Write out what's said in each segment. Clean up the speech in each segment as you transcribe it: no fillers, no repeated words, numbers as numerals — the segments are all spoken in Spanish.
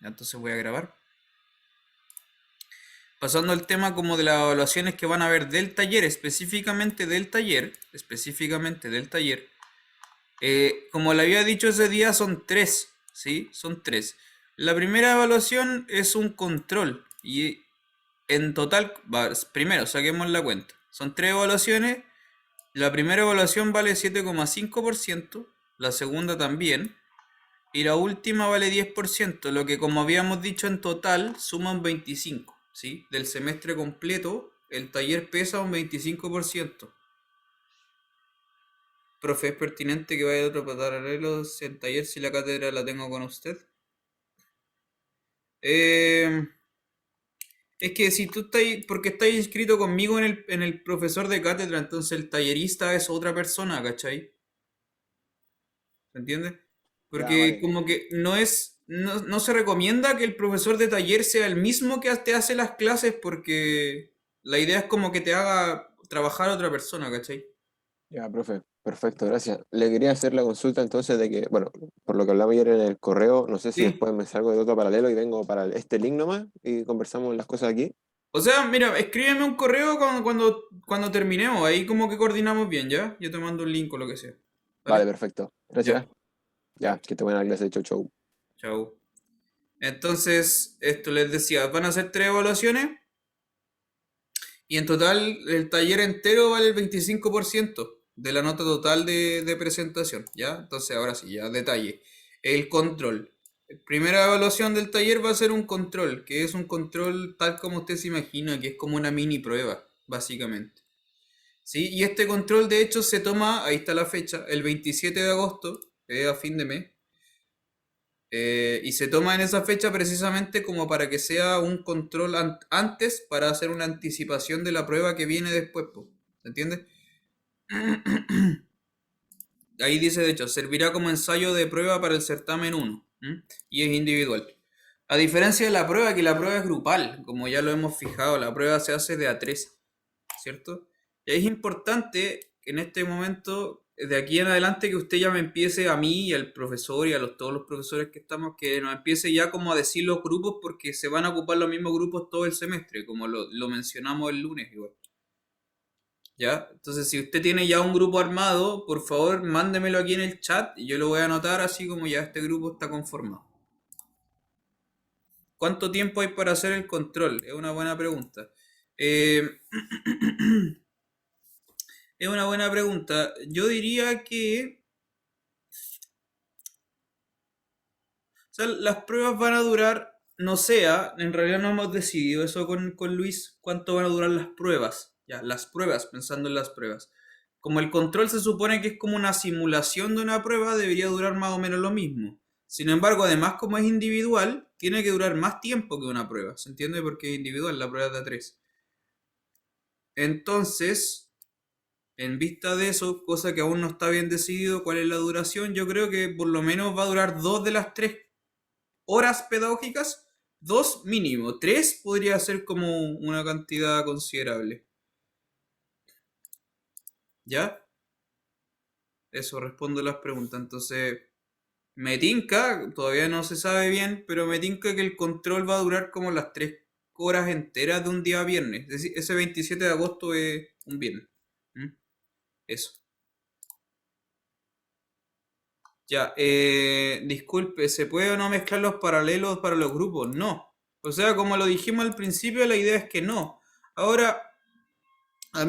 Entonces voy a grabar. Pasando al tema como de las evaluaciones que van a ver del taller, específicamente del taller, como le había dicho ese día, son tres, ¿sí? Son tres. La primera evaluación es un control y en total, primero saquemos la cuenta. Son tres evaluaciones. La primera evaluación vale 7,5%, la segunda también, y la última vale 10%, lo que como habíamos dicho en total suman 25, ¿sí? Del semestre completo, el taller pesa un 25%. Profe, ¿es pertinente que vaya a otro paralelo en taller si la cátedra la tengo con usted? Eh, es que si tú estás, porque estás inscrito conmigo en el profesor de cátedra, entonces el tallerista es otra persona, ¿cachai? ¿Se entiende? Ya, Porque vale. como que no se recomienda que el profesor de taller sea el mismo que te hace las clases porque la idea es como que te haga trabajar a otra persona, ¿cachai? Ya, profe. Perfecto, gracias. Le quería hacer la consulta entonces de que, bueno, por lo que hablamos ayer en el correo, no sé si Sí. después me salgo de otro paralelo y vengo para este link nomás y conversamos las cosas aquí. O sea, mira, escríbeme un correo cuando terminemos, ahí como que coordinamos bien, ¿ya? Yo te mando un link o lo que sea. Vale, ¿Vale? perfecto. Ya, Gracias. Ya, ya. que te buena clase. Chau, chau. Chao. Entonces, esto les decía, van a ser tres evaluaciones. Y en total, el taller entero vale el 25% de la nota total de presentación, ¿ya? Entonces, ahora sí, ya detalle. El control. La primera evaluación del taller va a ser un control, que es un control tal como usted se imagina, que es como una mini prueba, básicamente. ¿Sí? Y este control, de hecho, se toma, ahí está la fecha, el 27 de agosto, a fin de mes. Y se toma en esa fecha precisamente como para que sea un control antes para hacer una anticipación de la prueba que viene después, po. ¿Se entiende? Ahí dice, de hecho, servirá como ensayo de prueba para el certamen 1, ¿m? Y es individual. A diferencia de la prueba, que la prueba es grupal, como ya lo hemos fijado, la prueba se hace de a 3, ¿cierto? Y es importante en este momento, de aquí en adelante, que usted ya me empiece a mí y al profesor y a todos los profesores que estamos, que nos empiece ya como a decir los grupos, porque se van a ocupar los mismos grupos todo el semestre, como lo mencionamos el lunes igual. ¿Ya? Entonces, si usted tiene ya un grupo armado, por favor, mándemelo aquí en el chat y yo lo voy a anotar así como ya este grupo está conformado. ¿Cuánto tiempo hay para hacer el control? Es una buena pregunta. Eh, es una buena pregunta. Yo diría que, o sea, las pruebas van a durar, no sé, en realidad no hemos decidido eso con Luis, cuánto van a durar las pruebas. Ya, las pruebas, pensando en las pruebas. Como el control se supone que es como una simulación de una prueba, debería durar más o menos lo mismo. Sin embargo, además, como es individual, tiene que durar más tiempo que una prueba. ¿Se entiende? Porque es individual, la prueba es de a 3. Entonces, en vista de eso, cosa que aún no está bien decidido cuál es la duración, yo creo que por lo menos va a durar 2 de las 3 horas pedagógicas, 2 mínimo, 3 podría ser como una cantidad considerable. ¿Ya? Eso, respondo las preguntas. Entonces, me tinca, todavía no se sabe bien, pero me tinca que el control va a durar como las 3 horas enteras de un día viernes. Es decir, ese 27 de agosto es un viernes. ¿Mm? Eso. Ya, disculpe, ¿se puede o no mezclar los paralelos para los grupos? No. O sea, como lo dijimos al principio, la idea es que no. Ahora, a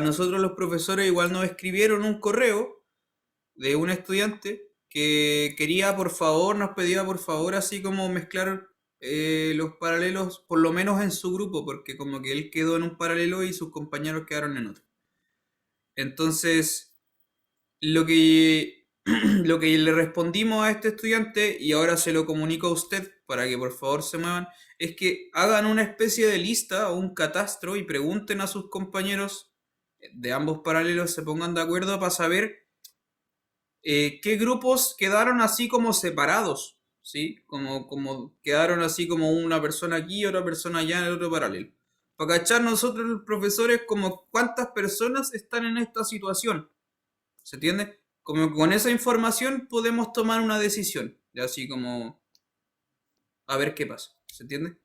nosotros los profesores igual nos escribieron un correo de un estudiante que quería por favor, nos pedía por favor así como mezclar los paralelos, por lo menos en su grupo, porque como que él quedó en un paralelo y sus compañeros quedaron en otro. Entonces, lo que, lo que le respondimos a este estudiante, y ahora se lo comunico a usted para que por favor se muevan, es que hagan una especie de lista o un catastro y pregunten a sus compañeros de ambos paralelos, se pongan de acuerdo para saber qué grupos quedaron así como separados, ¿sí? Como quedaron así como una persona aquí y otra persona allá en el otro paralelo. Para cachar nosotros los profesores como cuántas personas están en esta situación, ¿se entiende? Como con esa información podemos tomar una decisión, y así como a ver qué pasa. ¿Se entiende?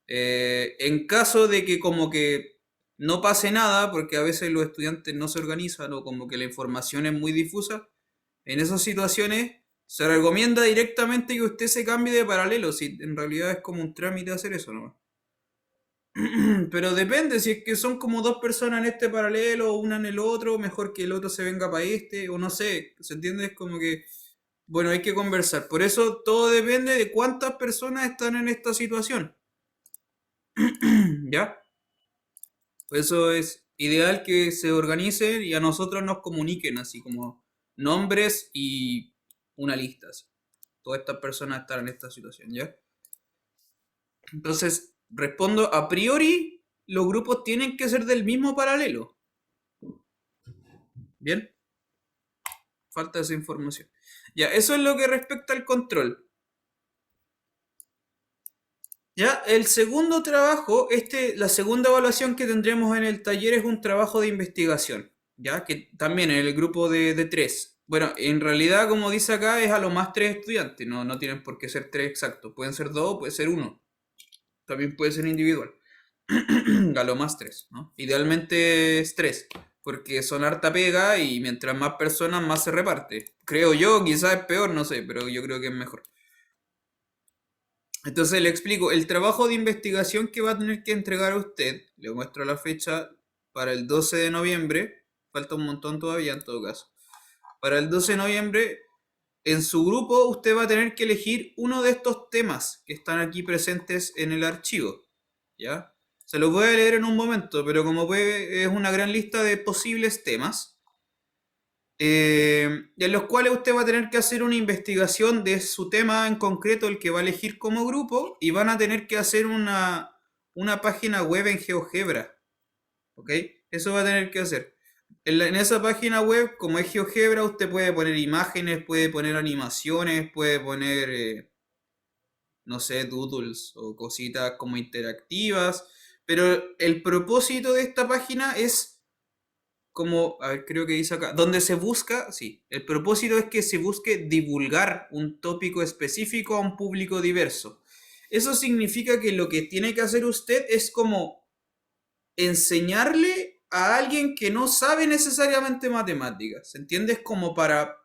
En caso de que como que no pase nada, porque a veces los estudiantes no se organizan o como que la información es muy difusa, en esas situaciones se recomienda directamente que usted se cambie de paralelo, si en realidad es como un trámite hacer eso, ¿no? Pero depende, si es que son como dos personas en este paralelo o una en el otro, mejor que el otro se venga para este, o no sé, ¿se entiende? Es como que, bueno, hay que conversar. Por eso todo depende de cuántas personas están en esta situación, ¿ya? Por eso es ideal que se organicen y a nosotros nos comuniquen así como nombres y una lista, así. Todas estas personas están en esta situación, ¿ya? Entonces, respondo, a priori, los grupos tienen que ser del mismo paralelo. ¿Bien? Falta esa información. Ya, eso es lo que respecta al control. Ya, el segundo trabajo, la segunda evaluación que tendremos en el taller es un trabajo de investigación. Ya, que también en el grupo de tres. Bueno, en realidad, como dice acá, es a lo más tres estudiantes. No, no tienen por qué ser tres exactos. Pueden ser dos, puede ser uno. También puede ser individual. A lo más tres, ¿no? Idealmente es tres, porque son harta pega y mientras más personas más se reparte. Creo yo, quizás es peor, no sé, pero yo creo que es mejor. Entonces le explico, el trabajo de investigación que va a tener que entregar a usted, le muestro la fecha para el 12 de noviembre, falta un montón todavía en todo caso. Para el 12 de noviembre, en su grupo usted va a tener que elegir uno de estos temas que están aquí presentes en el archivo, ¿ya? Se los voy a leer en un momento, pero como puede, es una gran lista de posibles temas, en los cuales usted va a tener que hacer una investigación de su tema en concreto, el que va a elegir como grupo, y van a tener que hacer una página web en GeoGebra, ¿ok? Eso va a tener que hacer. En esa página web, como es GeoGebra, usted puede poner imágenes, puede poner animaciones, puede poner, no sé, doodles o cositas como interactivas, pero el propósito de esta página es como, a ver, creo que dice acá, donde se busca, sí, el propósito es que se busque divulgar un tópico específico a un público diverso. Eso significa que lo que tiene que hacer usted es como enseñarle a alguien que no sabe necesariamente matemáticas, ¿se entiende? Es como para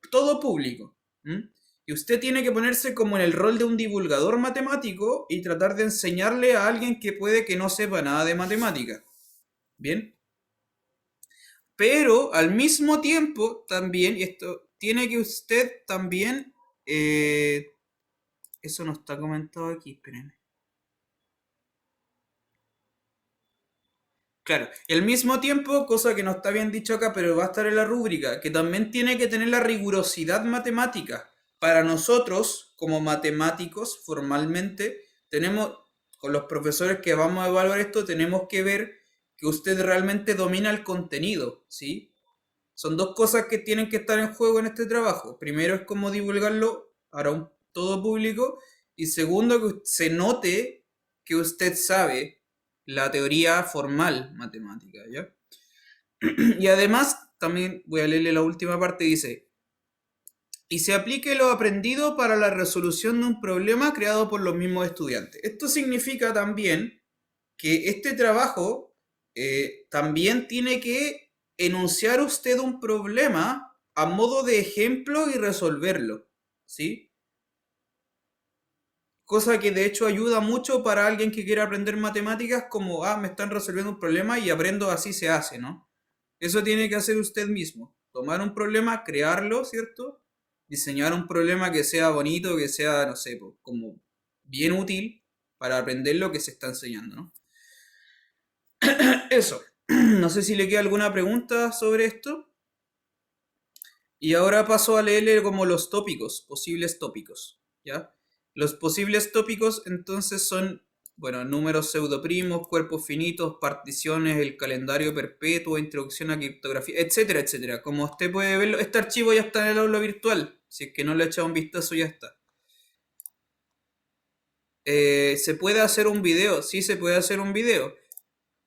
todo público. ¿M? Y usted tiene que ponerse como en el rol de un divulgador matemático y tratar de enseñarle a alguien que puede que no sepa nada de matemáticas. ¿Bien? Pero al mismo tiempo, también, y esto tiene que usted también, eso no está comentado aquí, espérenme. Claro, y al mismo tiempo, cosa que no está bien dicho acá, pero va a estar en la rúbrica, que también tiene que tener la rigurosidad matemática. Para nosotros, como matemáticos, formalmente, tenemos, con los profesores que vamos a evaluar esto, tenemos que ver que usted realmente domina el contenido, ¿sí? Son dos cosas que tienen que estar en juego en este trabajo. Primero es cómo divulgarlo para un todo público y segundo que se note que usted sabe la teoría formal matemática, ¿ya? Y además, también voy a leerle la última parte, dice, y se aplique lo aprendido para la resolución de un problema creado por los mismos estudiantes. Esto significa también que este trabajo también tiene que enunciar usted un problema a modo de ejemplo y resolverlo, ¿sí? Cosa que de hecho ayuda mucho para alguien que quiera aprender matemáticas como, me están resolviendo un problema y aprendo así se hace, ¿no? Eso tiene que hacer usted mismo. Tomar un problema, crearlo, ¿cierto? Diseñar un problema que sea bonito, que sea, no sé, como bien útil para aprender lo que se está enseñando, ¿no? Eso. No sé si le queda alguna pregunta sobre esto. Y ahora paso a leerle como los tópicos, posibles tópicos, ¿ya? Los posibles tópicos entonces son, bueno, números pseudoprimos, cuerpos finitos, particiones, el calendario perpetuo, introducción a criptografía, etcétera, etcétera. Como usted puede verlo, este archivo ya está en el aula virtual. Si es que no le ha echado un vistazo, ya está. ¿Se puede hacer un video? Sí, se puede hacer un video.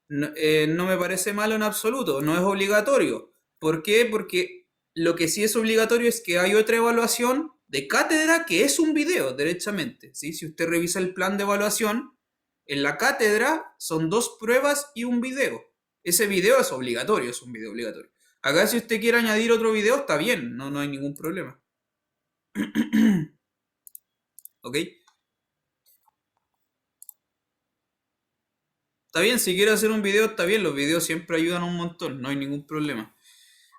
No, no me parece malo en absoluto, no es obligatorio. ¿Por qué? Porque lo que sí es obligatorio es que hay otra evaluación de cátedra, que es un video, derechamente. ¿Sí? Si usted revisa el plan de evaluación, en la cátedra son 2 pruebas y un video. Ese video es obligatorio, es un video obligatorio. Acá si usted quiere añadir otro video, está bien, no, no hay ningún problema. ¿Ok? Está bien, si quiere hacer un video, está bien, los videos siempre ayudan un montón, no hay ningún problema.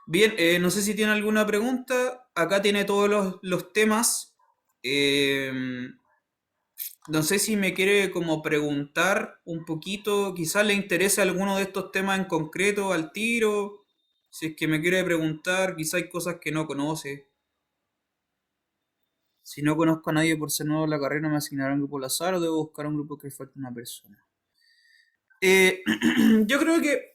Bien, no sé si tiene alguna pregunta. Acá tiene todos los temas. Eh, no sé si me quiere como preguntar un poquito, quizás le interese alguno de estos temas en concreto al tiro. Si es que me quiere preguntar, quizás hay cosas que no conoce. Si no conozco a nadie por ser nuevo en la carrera, me asignarán un grupo al azar o debo buscar un grupo que falte una persona. Yo creo que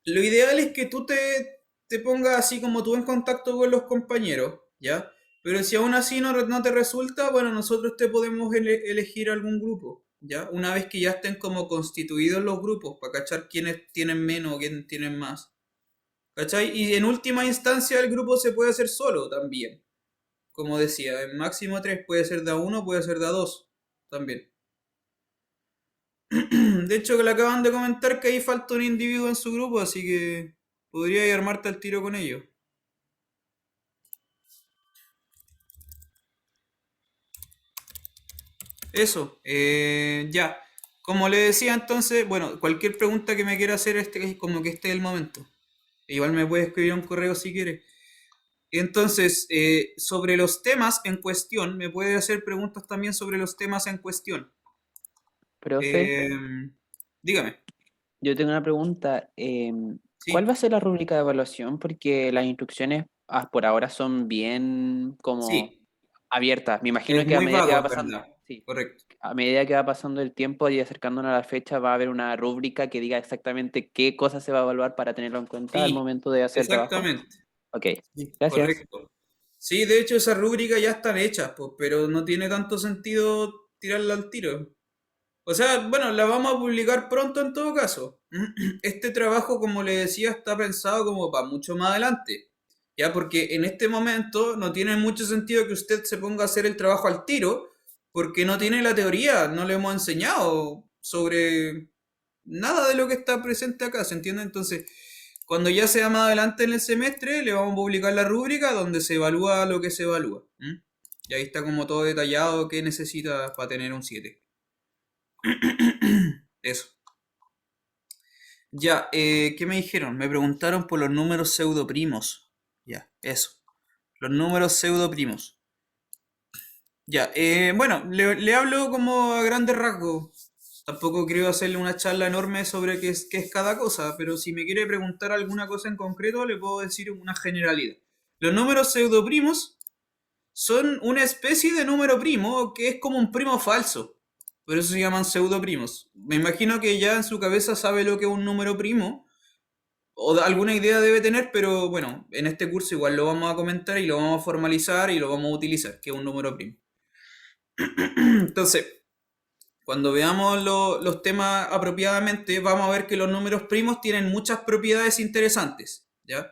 lo ideal es que tú te pongas así como tú en contacto con los compañeros, ¿ya? Pero si aún así no te resulta, bueno, nosotros te podemos elegir algún grupo, ¿ya? Una vez que ya estén como constituidos los grupos, para cachar quiénes tienen menos o quiénes tienen más. ¿Cachai? Y en última instancia el grupo se puede hacer solo también. Como decía, en máximo 3 puede ser de a 1, puede ser de a 2 también. De hecho, que le acaban de comentar que ahí falta un individuo en su grupo, así que podría armarte al tiro con ellos. Eso, ya. Como le decía entonces, bueno, cualquier pregunta que me quiera hacer, como que este es el momento. Igual me puede escribir un correo si quiere. Entonces, sobre los temas en cuestión, me puede hacer preguntas también sobre los temas en cuestión. Profe, Eh, dígame. yo tengo una pregunta. ¿Cuál Sí, va a ser la rúbrica de evaluación? Porque las instrucciones por ahora son bien como sí, abiertas. Me es imagino que a muy medida que vago, va en pasando, verdad. sí, Correcto. a medida que va pasando el tiempo y acercándonos a la fecha, va a haber una rúbrica que diga exactamente qué cosas se va a evaluar para tenerlo en cuenta al Sí, momento de hacer el trabajo. exactamente. Ok, Sí, gracias. correcto. Sí, de hecho esas rúbricas ya están hechas, pues, pero no tiene tanto sentido tirarla al tiro. O sea, bueno, la vamos a publicar pronto en todo caso. Este trabajo, como le decía, está pensado como para mucho más adelante. Ya, porque en este momento no tiene mucho sentido que usted se ponga a hacer el trabajo al tiro, porque no tiene la teoría, no le hemos enseñado sobre nada de lo que está presente acá, ¿se entiende? Entonces, cuando ya sea más adelante en el semestre, le vamos a publicar la rúbrica donde se evalúa lo que se evalúa. Y ahí está como todo detallado qué necesita para tener un 7. Eso. Ya, ¿qué me dijeron? Me preguntaron por los números pseudoprimos. Ya, eso. Los números pseudoprimos. Ya, bueno, le hablo como a grandes rasgos. Tampoco quiero hacerle una charla enorme sobre qué es cada cosa, pero si me quiere preguntar alguna cosa en concreto, le puedo decir una generalidad. Los números pseudoprimos son una especie de número primo que es como un primo falso. Por eso se llaman pseudoprimos. Me imagino que ya en su cabeza sabe lo que es un número primo, o alguna idea debe tener, pero bueno, en este curso igual lo vamos a comentar y lo vamos a formalizar y lo vamos a utilizar, que es un número primo. Entonces, cuando veamos los temas apropiadamente, vamos a ver que los números primos tienen muchas propiedades interesantes, ¿ya?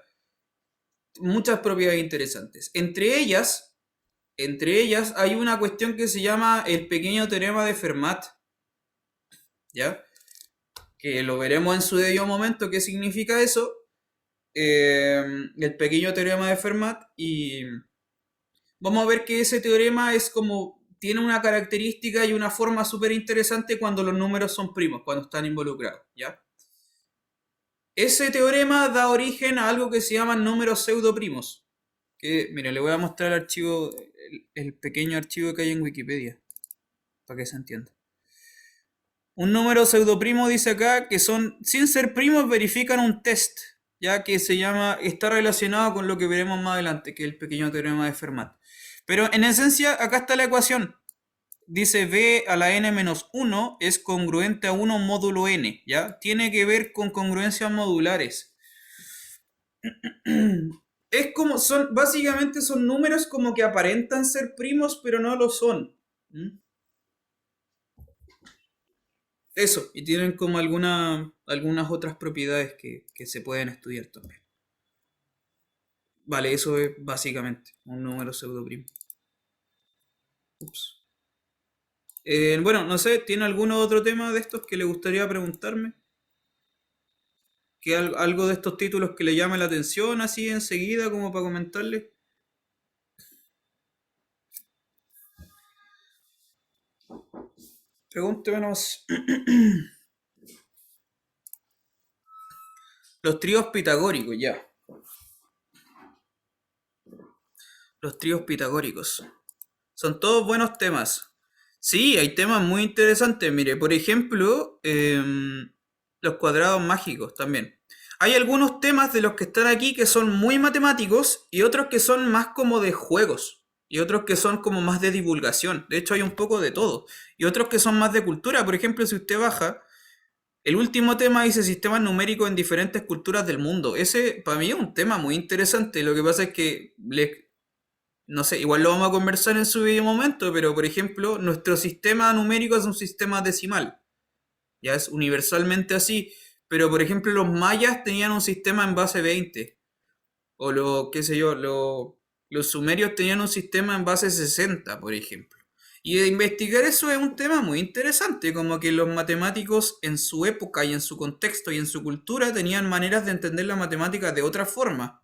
Muchas propiedades interesantes. Entre ellas hay una cuestión que se llama el pequeño teorema de Fermat, ¿ya? Que lo veremos en su debido momento, qué significa eso. El pequeño teorema de Fermat, y vamos a ver que ese teorema es como, tiene una característica y una forma súper interesante cuando los números son primos, cuando están involucrados, ¿ya? Ese teorema da origen a algo que se llaman números pseudoprimos. Que, mire, le voy a mostrar el archivo, el pequeño archivo que hay en Wikipedia, para que se entienda. Un número pseudoprimo dice acá que son, sin ser primos, verifican un test, ya que se llama, está relacionado con lo que veremos más adelante, que es el pequeño teorema de Fermat. Pero en esencia, acá está la ecuación. Dice b a la n menos 1 es congruente a 1 módulo n, ¿ya? Tiene que ver con congruencias modulares. Es como, básicamente son números como que aparentan ser primos, pero no lo son. Eso, y tienen como algunas otras propiedades que se pueden estudiar también. Vale, eso es básicamente un número pseudoprimo. Ups. Bueno, no sé, ¿tiene algún otro tema de estos que le gustaría preguntarme? ¿Que algo de estos títulos que le llame la atención así enseguida como para comentarle? Pregúnteme nomás. Los tríos pitagóricos, ya. Los tríos pitagóricos. Son todos buenos temas. Sí, hay temas muy interesantes. Mire, por ejemplo, los cuadrados mágicos también. Hay algunos temas de los que están aquí que son muy matemáticos y otros que son más como de juegos y otros que son como más de divulgación. De hecho, hay un poco de todo. Y otros que son más de cultura. Por ejemplo, si usted baja, el último tema dice sistemas numéricos en diferentes culturas del mundo. Ese para mí es un tema muy interesante. Lo que pasa es que no sé, igual lo vamos a conversar en su video momento, pero por ejemplo, nuestro sistema numérico es un sistema decimal. Ya es universalmente así. Pero por ejemplo, los mayas tenían un sistema en base 20. O qué sé yo, los sumerios tenían un sistema en base 60, por ejemplo. Y de investigar eso es un tema muy interesante, como que los matemáticos en su época y en su contexto y en su cultura tenían maneras de entender la matemática de otra forma.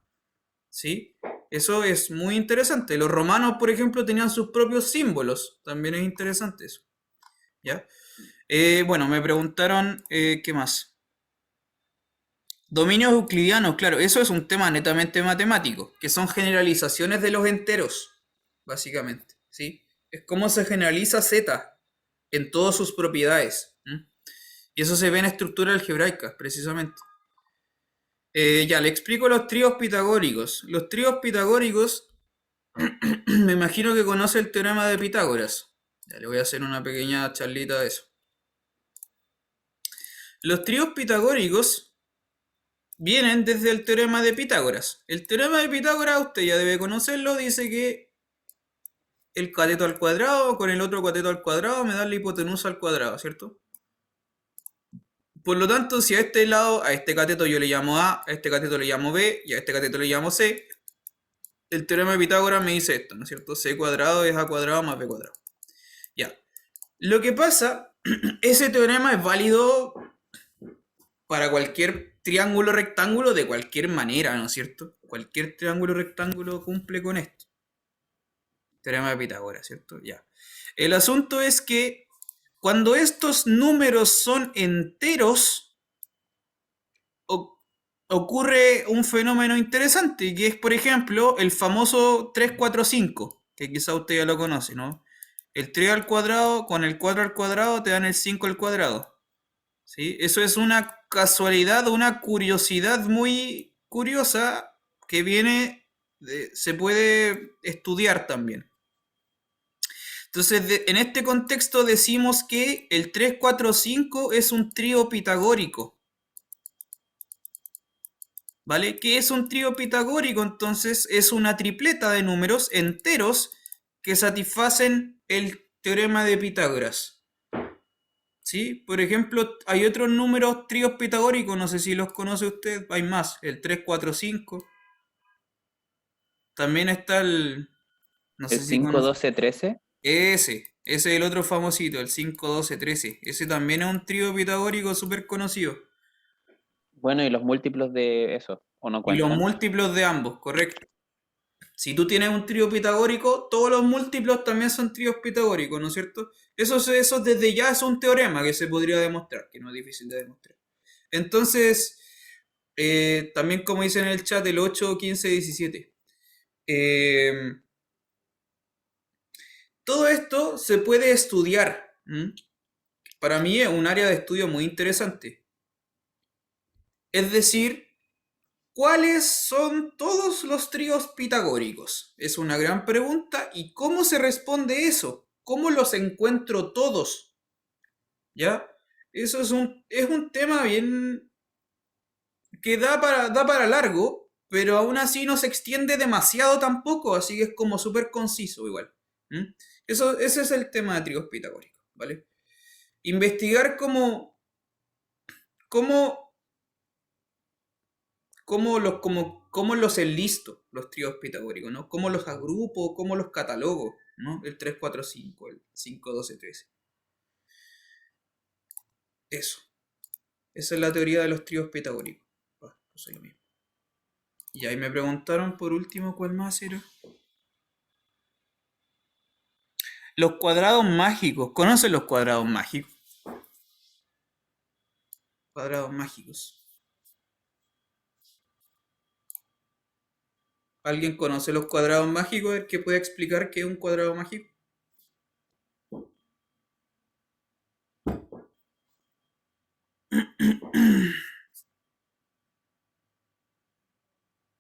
¿Sí? Eso es muy interesante. Los romanos, por ejemplo, tenían sus propios símbolos. También es interesante eso. ¿Ya? Bueno, me preguntaron, ¿qué más? Dominios euclidianos, claro, eso es un tema netamente matemático, que son generalizaciones de los enteros, básicamente, ¿sí? Es cómo se generaliza z en todas sus propiedades. Y eso se ve en estructuras algebraicas, precisamente. Ya, le explico los tríos pitagóricos. Los tríos pitagóricos, me imagino que conoce el teorema de Pitágoras. Ya, le voy a hacer una pequeña charlita de eso. Los tríos pitagóricos vienen desde el teorema de Pitágoras. El teorema de Pitágoras, usted ya debe conocerlo, dice que el cateto al cuadrado con el otro cateto al cuadrado me da la hipotenusa al cuadrado, ¿cierto? Por lo tanto, si a este lado, a este cateto yo le llamo A este cateto le llamo B y a este cateto le llamo C, el teorema de Pitágoras me dice esto, ¿no es cierto? C cuadrado es A cuadrado más B cuadrado. Ya. Lo que pasa, ese teorema es válido para cualquier triángulo rectángulo de cualquier manera, ¿no es cierto? Cualquier triángulo rectángulo cumple con esto. Teorema de Pitágoras, ¿cierto? Ya. El asunto es que cuando estos números son enteros, ocurre un fenómeno interesante, que es, por ejemplo, el famoso 3, 4, 5, que quizá usted ya lo conoce, ¿no? El 3 al cuadrado con el 4 al cuadrado te dan el 5 al cuadrado. ¿Sí? Eso es una casualidad, una curiosidad muy curiosa que se puede estudiar también. Entonces, en este contexto decimos que el 3, 4, 5 es un trío pitagórico. ¿Vale? ¿Qué es un trío pitagórico? Entonces, es una tripleta de números enteros que satisfacen el teorema de Pitágoras. ¿Sí? Por ejemplo, hay otros números tríos pitagóricos, no sé si los conoce usted, hay más, el 3, 4, 5. También está no sé El si 5, conoce. 12, 13. Ese es el otro famosito, el 5, 12, 13. Ese también es un trío pitagórico súper conocido. Bueno, y los múltiplos de eso, ¿o no Y los cuentan? múltiplos de ambos, correcto. Si tú tienes un trío pitagórico, todos los múltiplos también son tríos pitagóricos, ¿no es cierto? Eso desde ya es un teorema que se podría demostrar, que no es difícil de demostrar. Entonces, también como dice en el chat, el 8, 15, 17. Todo esto se puede estudiar. Para mí es un área de estudio muy interesante. Es decir, ¿cuáles son todos los tríos pitagóricos? Es una gran pregunta. ¿Y cómo se responde eso? ¿Cómo los encuentro todos? ¿Ya? Eso es un tema bien que da para largo, pero aún así no se extiende demasiado tampoco, así que es como súper conciso igual. Ese es el tema de tríos pitagóricos, ¿vale? Investigar cómo cómo los enlisto, los tríos pitagóricos, ¿no? Cómo los agrupo, cómo los catalogo, ¿no? El 3, 4, 5, el 5, 12, 13. Eso. Esa es la teoría de los tríos pitagóricos. Eso es lo mismo. Y ahí me preguntaron por último cuál más era. Los cuadrados mágicos. ¿Conocen los cuadrados mágicos? Cuadrados mágicos. ¿Alguien conoce los cuadrados mágicos? ¿El que puede explicar qué es un cuadrado mágico?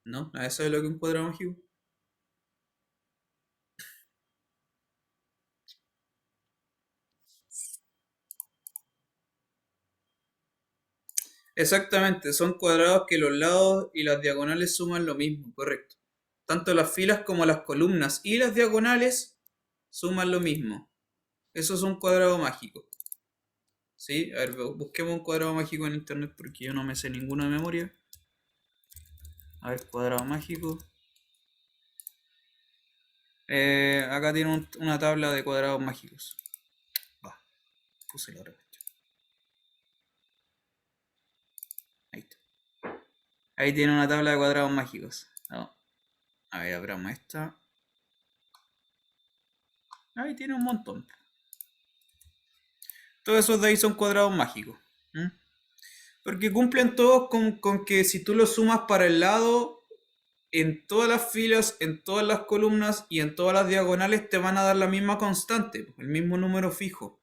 ¿No? ¿Nadie sabe lo que es un cuadrado mágico? Exactamente, son cuadrados que los lados y las diagonales suman lo mismo, correcto. Tanto las filas como las columnas y las diagonales suman lo mismo. Eso es un cuadrado mágico. ¿Sí? A ver, busquemos un cuadrado mágico en internet porque yo no me sé ninguno de memoria. A ver, cuadrado mágico. Acá tiene una tabla de cuadrados mágicos. Va, puse la otra cuestión. Ahí está. Ahí tiene una tabla de cuadrados mágicos. No. A ver, abramos esta. Ahí tiene un montón. Todos esos de ahí son cuadrados mágicos. Porque cumplen todos con que si tú los sumas para el lado, en todas las filas, en todas las columnas y en todas las diagonales te van a dar la misma constante, el mismo número fijo.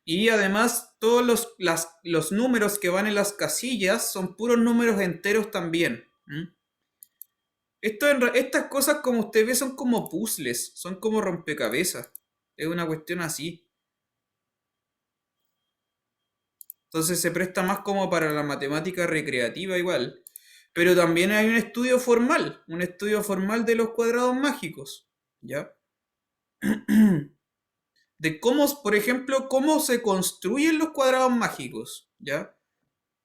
Y además todos los números que van en las casillas son puros números enteros también. Estas cosas, como usted ve, son como puzzles, son como rompecabezas. Es una cuestión así. Entonces se presta más como para la matemática recreativa igual. Pero también hay un estudio formal de los cuadrados mágicos, ¿ya? De cómo, por ejemplo, cómo se construyen los cuadrados mágicos, ¿ya?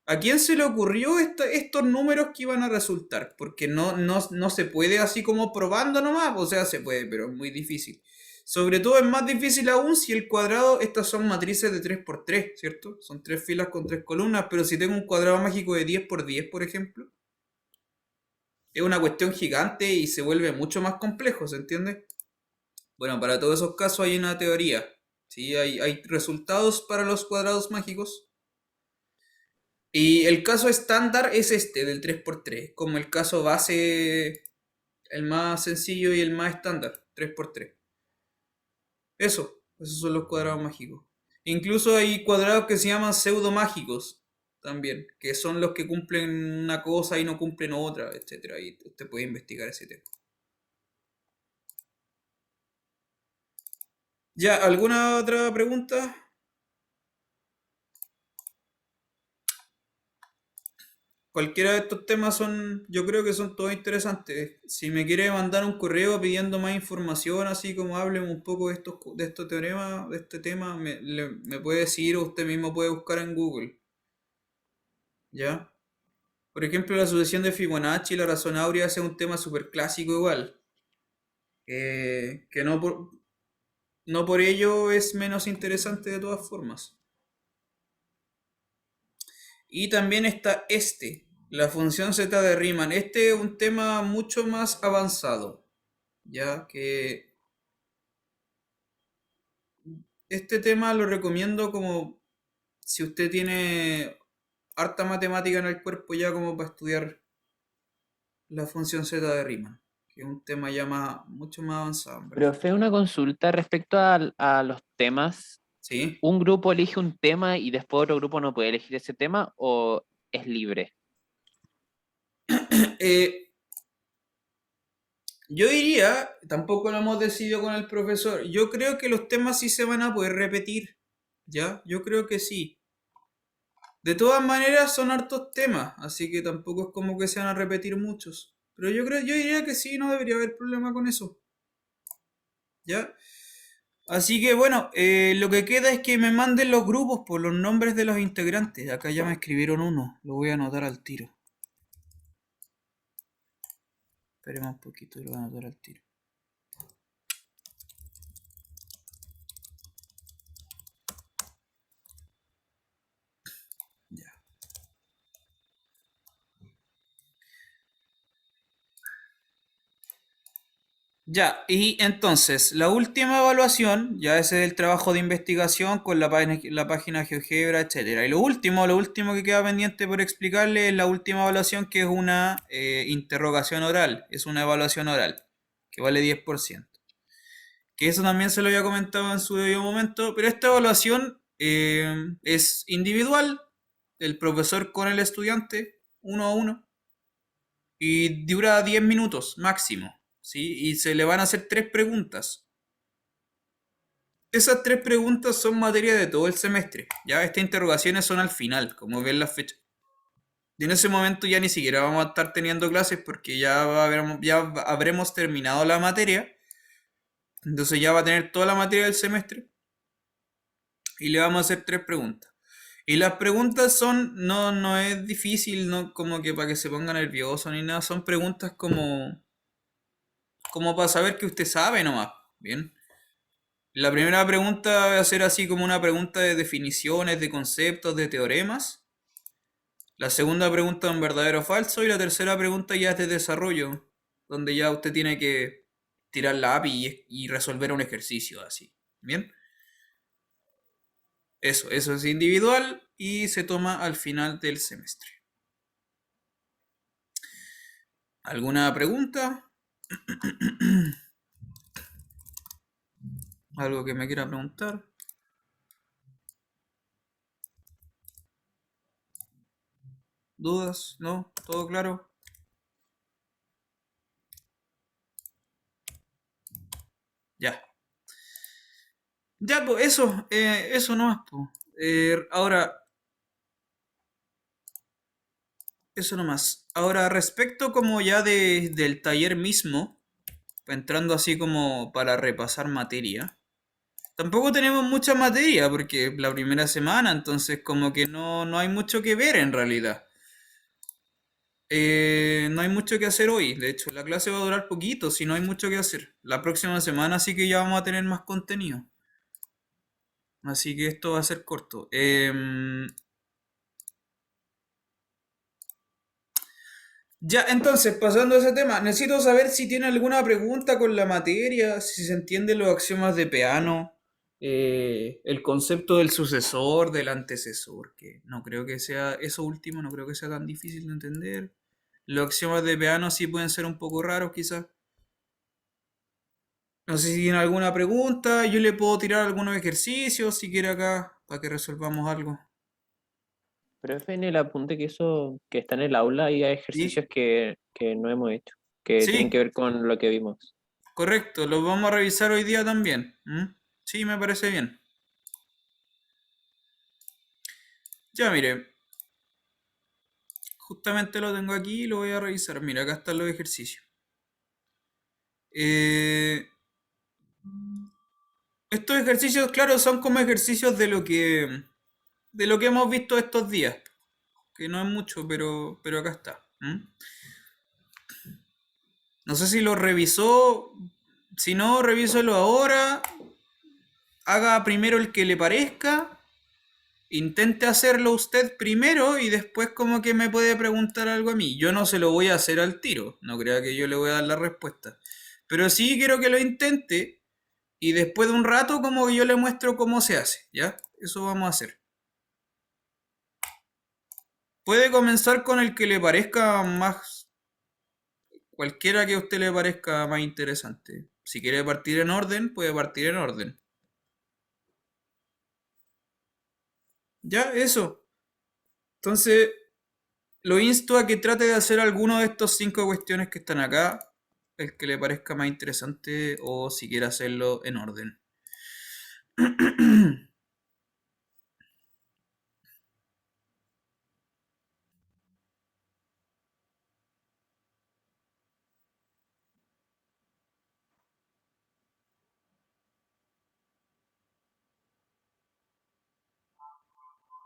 ¿A quién se le ocurrió estos números que iban a resultar? Porque no se puede así como probando nomás, o sea, se puede, pero es muy difícil. Sobre todo es más difícil aún si el cuadrado, estas son matrices de 3×3, ¿cierto? Son 3 filas con 3 columnas, pero si tengo un cuadrado mágico de 10×10, por ejemplo, es una cuestión gigante y se vuelve mucho más complejo, ¿se entiende? Bueno, para todos esos casos hay una teoría, ¿sí? Hay resultados para los cuadrados mágicos. Y el caso estándar es este, del 3×3, como el caso base, el más sencillo y el más estándar, 3×3. Esos son los cuadrados mágicos. Incluso hay cuadrados que se llaman pseudomágicos también, que son los que cumplen una cosa y no cumplen otra, etcétera. Y usted puede investigar ese tema. ¿Ya? ¿Alguna otra pregunta? Cualquiera de estos temas yo creo que son todos interesantes. Si me quiere mandar un correo pidiendo más información, así como hablen un poco de estos teoremas, de este tema, me puede decir o usted mismo puede buscar en Google. ¿Ya? Por ejemplo, la sucesión de Fibonacci y la razón áurea es un tema súper clásico igual. Que no por ello es menos interesante de todas formas. Y también está la función z de Riemann. Este es un tema mucho más avanzado, ya que este tema lo recomiendo como si usted tiene harta matemática en el cuerpo ya como para estudiar la función z de Riemann, que es un tema ya mucho más avanzado, en verdad. Profe, una consulta respecto a los temas. ¿Sí? ¿Un grupo elige un tema y después otro grupo no puede elegir ese tema o es libre? Yo diría, tampoco lo hemos decidido con el profesor, yo creo que los temas sí se van a poder repetir, ¿ya? Yo creo que sí. De todas maneras son hartos temas, así que tampoco es como que se van a repetir muchos. Pero yo diría que sí, no debería haber problema con eso. ¿Ya? Así que bueno, lo que queda es que me manden los grupos por los nombres de los integrantes. Acá ya me escribieron uno, lo voy a anotar al tiro. Esperemos un poquito y lo van a anotar al tiro. Ya. Ya, y entonces, la última evaluación, ya ese es el trabajo de investigación con la página GeoGebra, etcétera. Y lo último que queda pendiente por explicarle es la última evaluación, que es una interrogación oral, es una evaluación oral, que vale 10%. Que eso también se lo había comentado en su debido momento, pero esta evaluación es individual, el profesor con el estudiante, uno a uno, y dura 10 minutos máximo, ¿sí? Y se le van a hacer 3 preguntas. Esas 3 preguntas son materia de todo el semestre, ¿ya? Estas interrogaciones son al final, como ven las fechas. Y en ese momento ya ni siquiera vamos a estar teniendo clases porque ya habremos terminado la materia. Entonces ya va a tener toda la materia del semestre y le vamos a hacer 3 preguntas. Y las preguntas son, no es difícil, no como que para que se ponga nervioso ni nada, son preguntas como para saber que usted sabe nomás, ¿bien? La primera pregunta va a ser así como una pregunta de definiciones, de conceptos, de teoremas. La segunda pregunta un verdadero o falso y la tercera pregunta ya es de desarrollo, donde ya usted tiene que tirar la API y resolver un ejercicio así, ¿bien? Eso es individual y se toma al final del semestre. ¿Alguna pregunta? ¿Algo que me quiera preguntar? ¿Dudas? ¿No? ¿Todo claro? Ya. Ya, pues eso nomás, pues. Ahora, eso nomás. Ahora, respecto como ya del taller mismo, entrando así como para repasar materia. Tampoco tenemos mucha materia porque la primera semana, entonces como que no hay mucho que ver en realidad. No hay mucho que hacer hoy. De hecho, la clase va a durar poquito, si no hay mucho que hacer. La próxima semana sí que ya vamos a tener más contenido. Así que esto va a ser corto. Ya, entonces, pasando a ese tema, necesito saber si tiene alguna pregunta con la materia, si se entienden los axiomas de Peano, el concepto del sucesor, del antecesor, que no creo que sea, eso último no creo que sea tan difícil de entender. Los axiomas de Peano sí pueden ser un poco raros quizás. No sé si tiene alguna pregunta, yo le puedo tirar algunos ejercicios si quiere acá, para que resolvamos algo. Profe, en el apunte que eso que está en el aula hay ¿Sí? ejercicios que no hemos hecho, que tienen Sí, que ver con lo que vimos. correcto, los vamos a revisar hoy día también. ¿Mm? Sí, me parece bien. Ya, mire, justamente lo tengo aquí y lo voy a revisar. Mira, acá están los ejercicios. Eh, Estos ejercicios, claro, son como ejercicios de lo que hemos visto estos días. Que no es mucho, pero acá está. ¿Mm? No sé si lo revisó. Si no, revíselo ahora. Haga primero el que le parezca. Intente hacerlo usted primero y después como que me puede preguntar algo a mí. Yo no se lo voy a hacer al tiro, no crea que yo le voy a dar la respuesta. Pero sí quiero que lo intente y después de un rato como que yo le muestro cómo se hace, ¿ya? Eso vamos a hacer. Puede comenzar con el que le parezca más, cualquiera que a usted le parezca más interesante. Si quiere partir en orden, puede partir en orden. Ya, eso. Entonces, lo insto a que trate de hacer alguno de estos 5 cuestiones que están acá, el que le parezca más interesante o si quiere hacerlo en orden.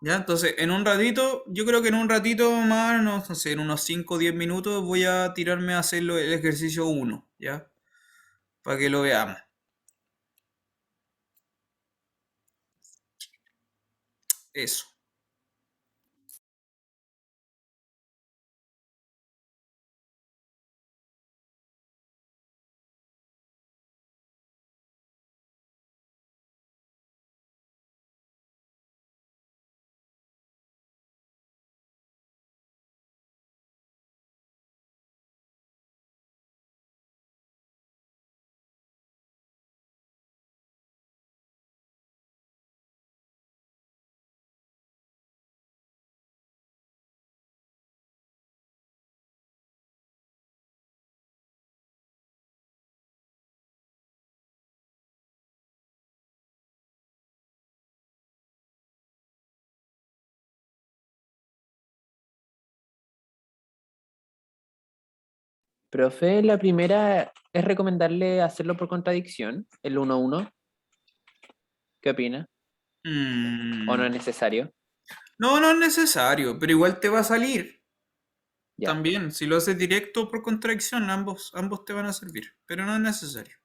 ¿Ya? Entonces, en un ratito, yo creo que en un ratito más, no sé, en unos 5 o 10 minutos voy a tirarme a hacerlo el ejercicio uno, ¿ya? Para que lo veamos. Eso. Profe, la primera es recomendarle hacerlo por contradicción, el 1-1. ¿Qué opina? ¿O no Mm, es necesario? no, no es necesario, pero igual te va a salir. Ya. También, si lo haces directo o por contracción, ambos te van a servir, pero no es necesario.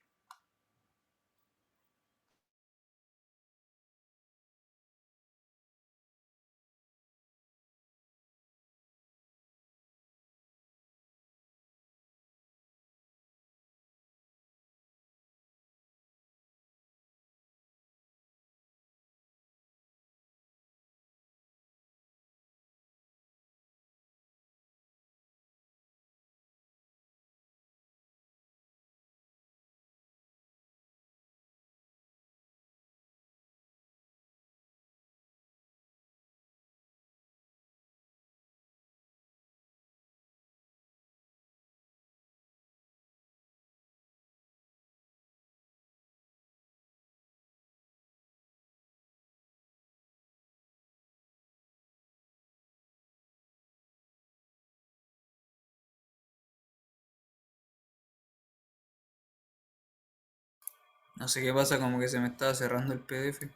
No sé qué pasa, como que se me estaba cerrando el PDF.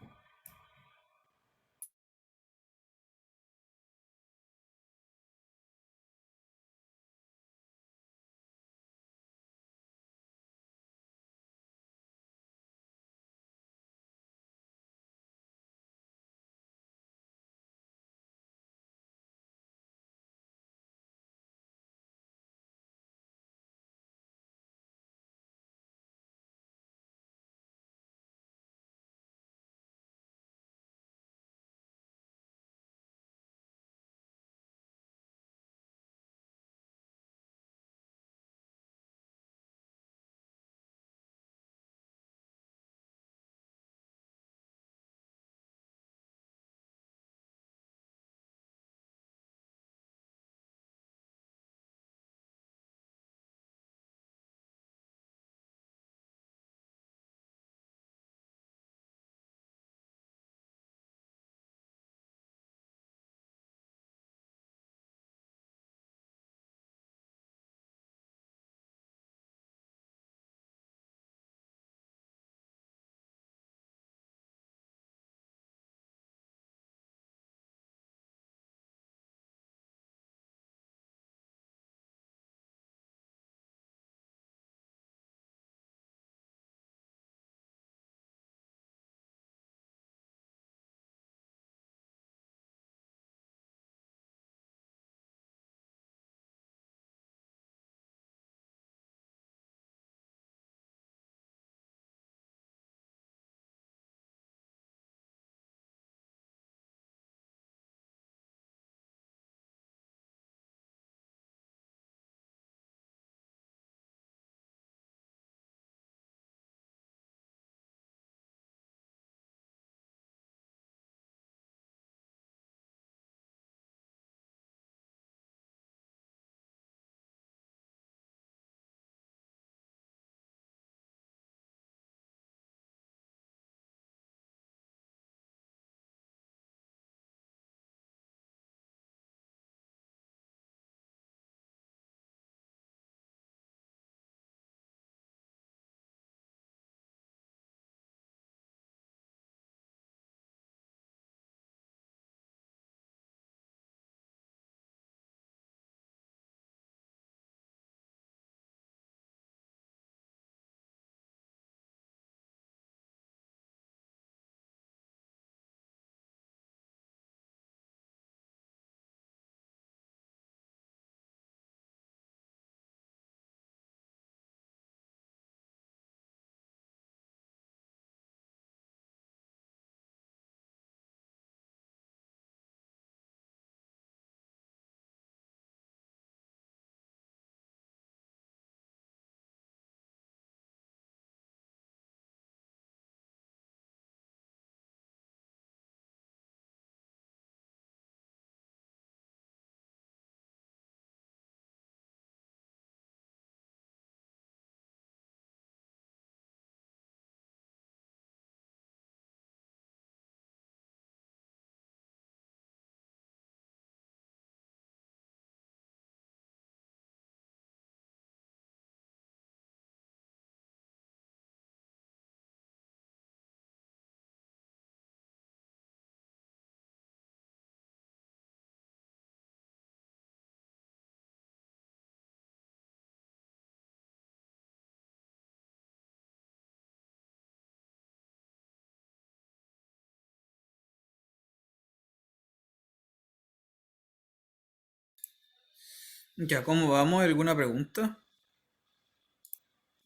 Ya, ¿cómo vamos? ¿Alguna pregunta?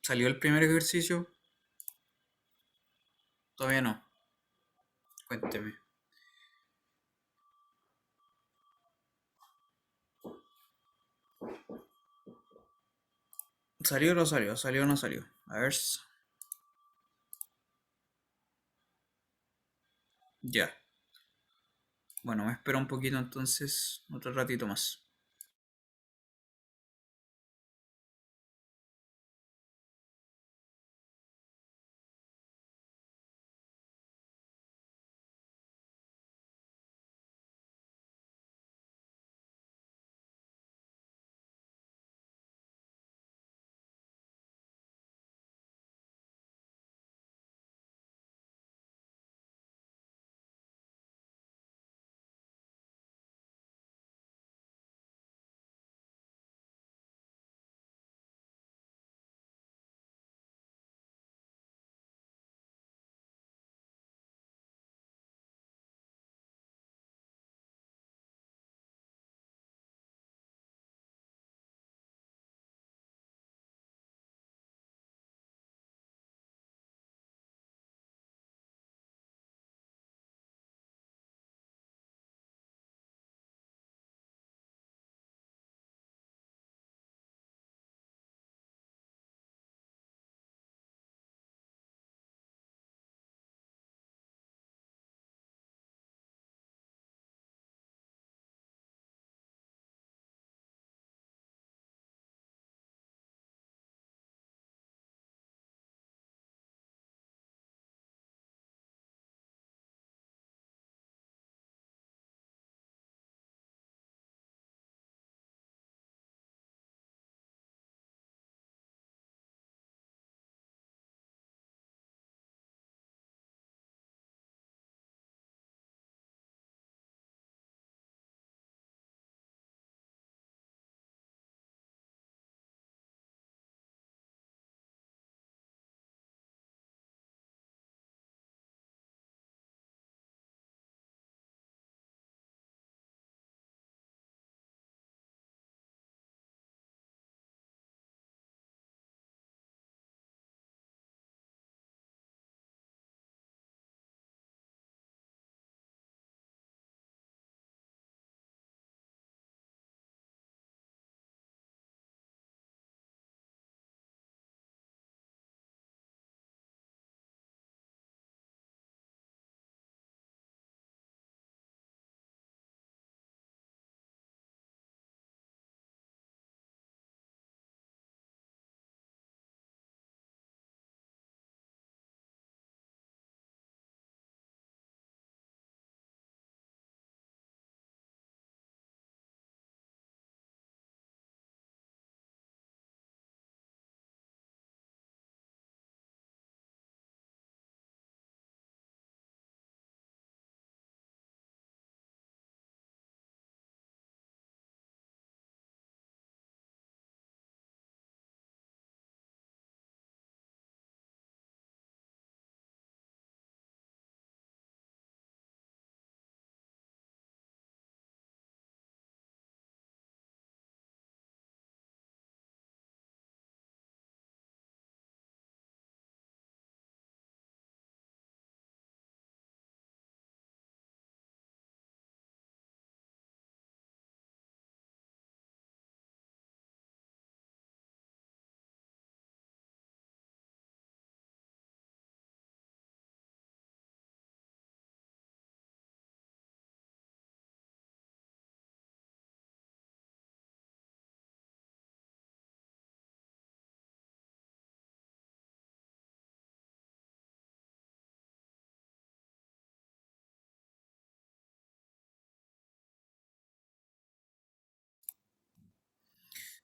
¿Salió el primer ejercicio? Todavía no. Cuénteme. ¿Salió o no salió? ¿Salió o no salió? A ver. Ya. Bueno, me espero un poquito entonces, otro ratito más.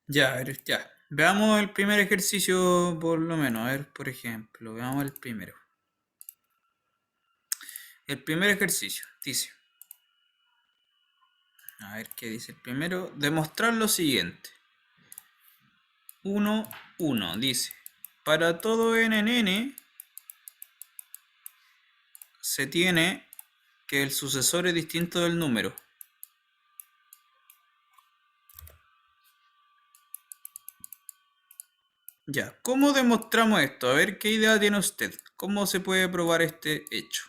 Ya, a ver, ya. Veamos el primer ejercicio por lo menos. A ver, por ejemplo, veamos el primero. El primer ejercicio dice, a ver qué dice el primero, demostrar lo siguiente. 1, 1, dice, para todo n en n se tiene que el sucesor es distinto del número. Ya, ¿cómo demostramos esto? A ver, ¿qué idea tiene usted? ¿Cómo se puede probar este hecho?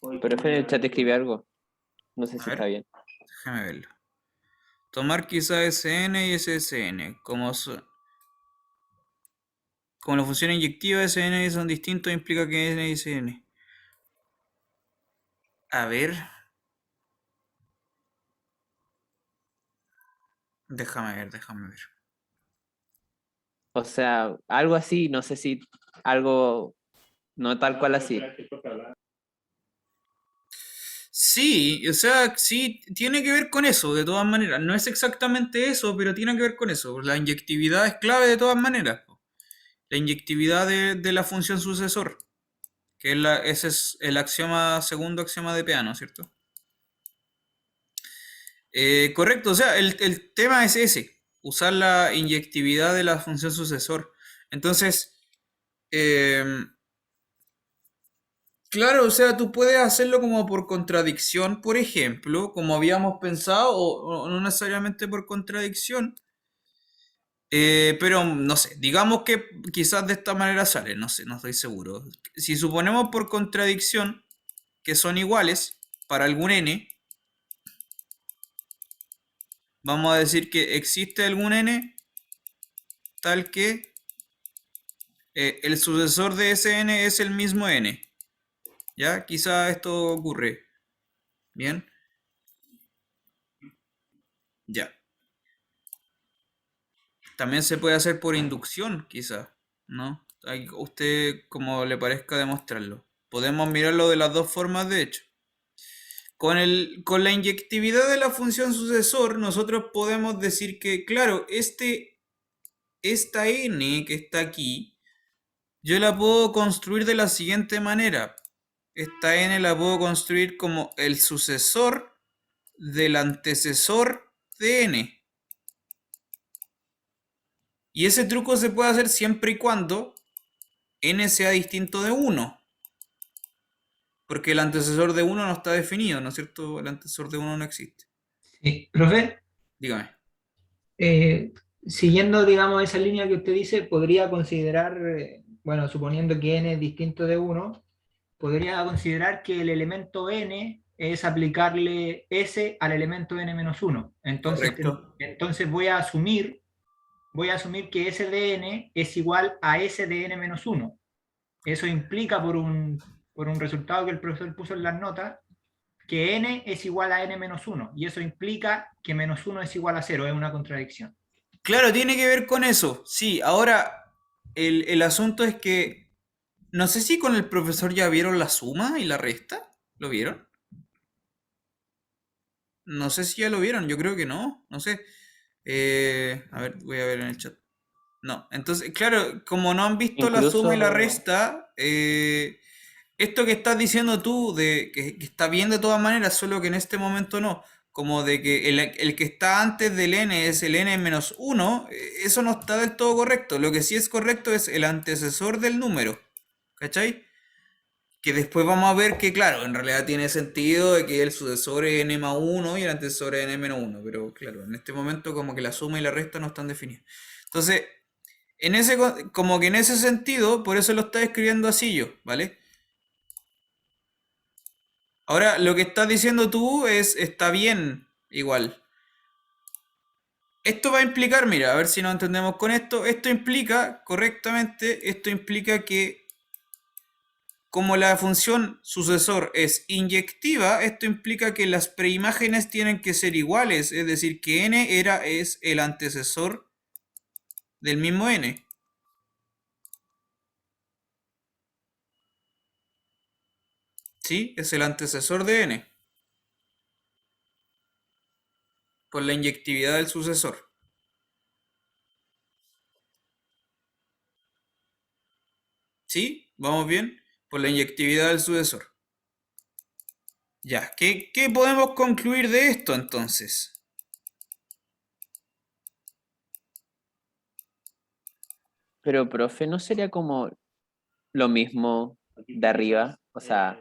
Profe, en el chat escribe algo. No sé A si está ver, bien. déjame verlo. Tomar quizá SN y SSN. Como la función inyectiva SN y son distintos, implica que N y SN. A ver, déjame ver. O sea, algo así, no sé si algo no tal cual así. Sí, o sea, sí, tiene que ver con eso, de todas maneras. No es exactamente eso, pero tiene que ver con eso. La inyectividad es clave de todas maneras. La inyectividad de la función sucesor, que es ese es el segundo axioma de Peano, ¿cierto? Correcto, o sea, el tema es ese, usar la inyectividad de la función sucesor. Entonces, claro, o sea, tú puedes hacerlo como por contradicción, por ejemplo, como habíamos pensado, o no necesariamente por contradicción, pero no sé, digamos que quizás de esta manera sale, no sé, no estoy seguro. Si suponemos por contradicción que son iguales para algún n, vamos a decir que existe algún n tal que el sucesor de ese n es el mismo n. ¿Ya? Quizá esto ocurre. Bien. Ya. También se puede hacer por inducción, quizá. ¿No? Usted como le parezca demostrarlo. Podemos mirarlo de las dos formas, de hecho. Con la inyectividad de la función sucesor, nosotros podemos decir que, claro, esta n que está aquí, yo la puedo construir de la siguiente manera. Esta n la puedo construir como el sucesor del antecesor de n. Y ese truco se puede hacer siempre y cuando n sea distinto de 1. Porque el antecesor de 1 no está definido, ¿no es cierto? El antecesor de 1 no existe. Sí. Profe, Dígame. eh, siguiendo, digamos, esa línea que usted dice, podría considerar, bueno, suponiendo que n es distinto de 1, podría considerar que el elemento n es aplicarle s al elemento n menos 1. Entonces, Correcto. entonces voy a asumir que s de n es igual a s de n menos 1. Eso implica por un resultado que el profesor puso en las notas, que n es igual a n menos 1, y eso implica que menos 1 es igual a 0, es una contradicción. Claro, tiene que ver con eso. Sí, ahora el asunto es que no sé si con el profesor ya vieron la suma y la resta. ¿Lo vieron? No sé si ya lo vieron, yo creo que no. No sé. A ver, voy a ver en el chat. No, entonces, claro, como no han visto la suma y la Incluso, resta, esto que estás diciendo tú, de que está bien de todas maneras, solo que en este momento no, como de que el que está antes del n es el n menos 1, eso no está del todo correcto. Lo que sí es correcto es el antecesor del número, ¿cachai? Que después vamos a ver que, claro, en realidad tiene sentido de que el sucesor es n más 1 y el antecesor es n menos 1, pero claro, en este momento como que la suma y la resta no están definidas. Entonces, como que en ese sentido, por eso lo está escribiendo así yo, ¿vale? Ahora, lo que estás diciendo tú está bien, igual. Esto va a implicar, mira, a ver si nos entendemos con esto. Esto implica, correctamente, esto implica que como la función sucesor es inyectiva, esto implica que las preimágenes tienen que ser iguales, es decir, que n es el antecesor del mismo n. ¿Sí? Es el antecesor de n, por la inyectividad del sucesor. ¿Sí? ¿Vamos bien? Por la inyectividad del sucesor. Ya, ¿qué podemos concluir de esto entonces? pero profe, ¿no sería como lo mismo de arriba? O sea,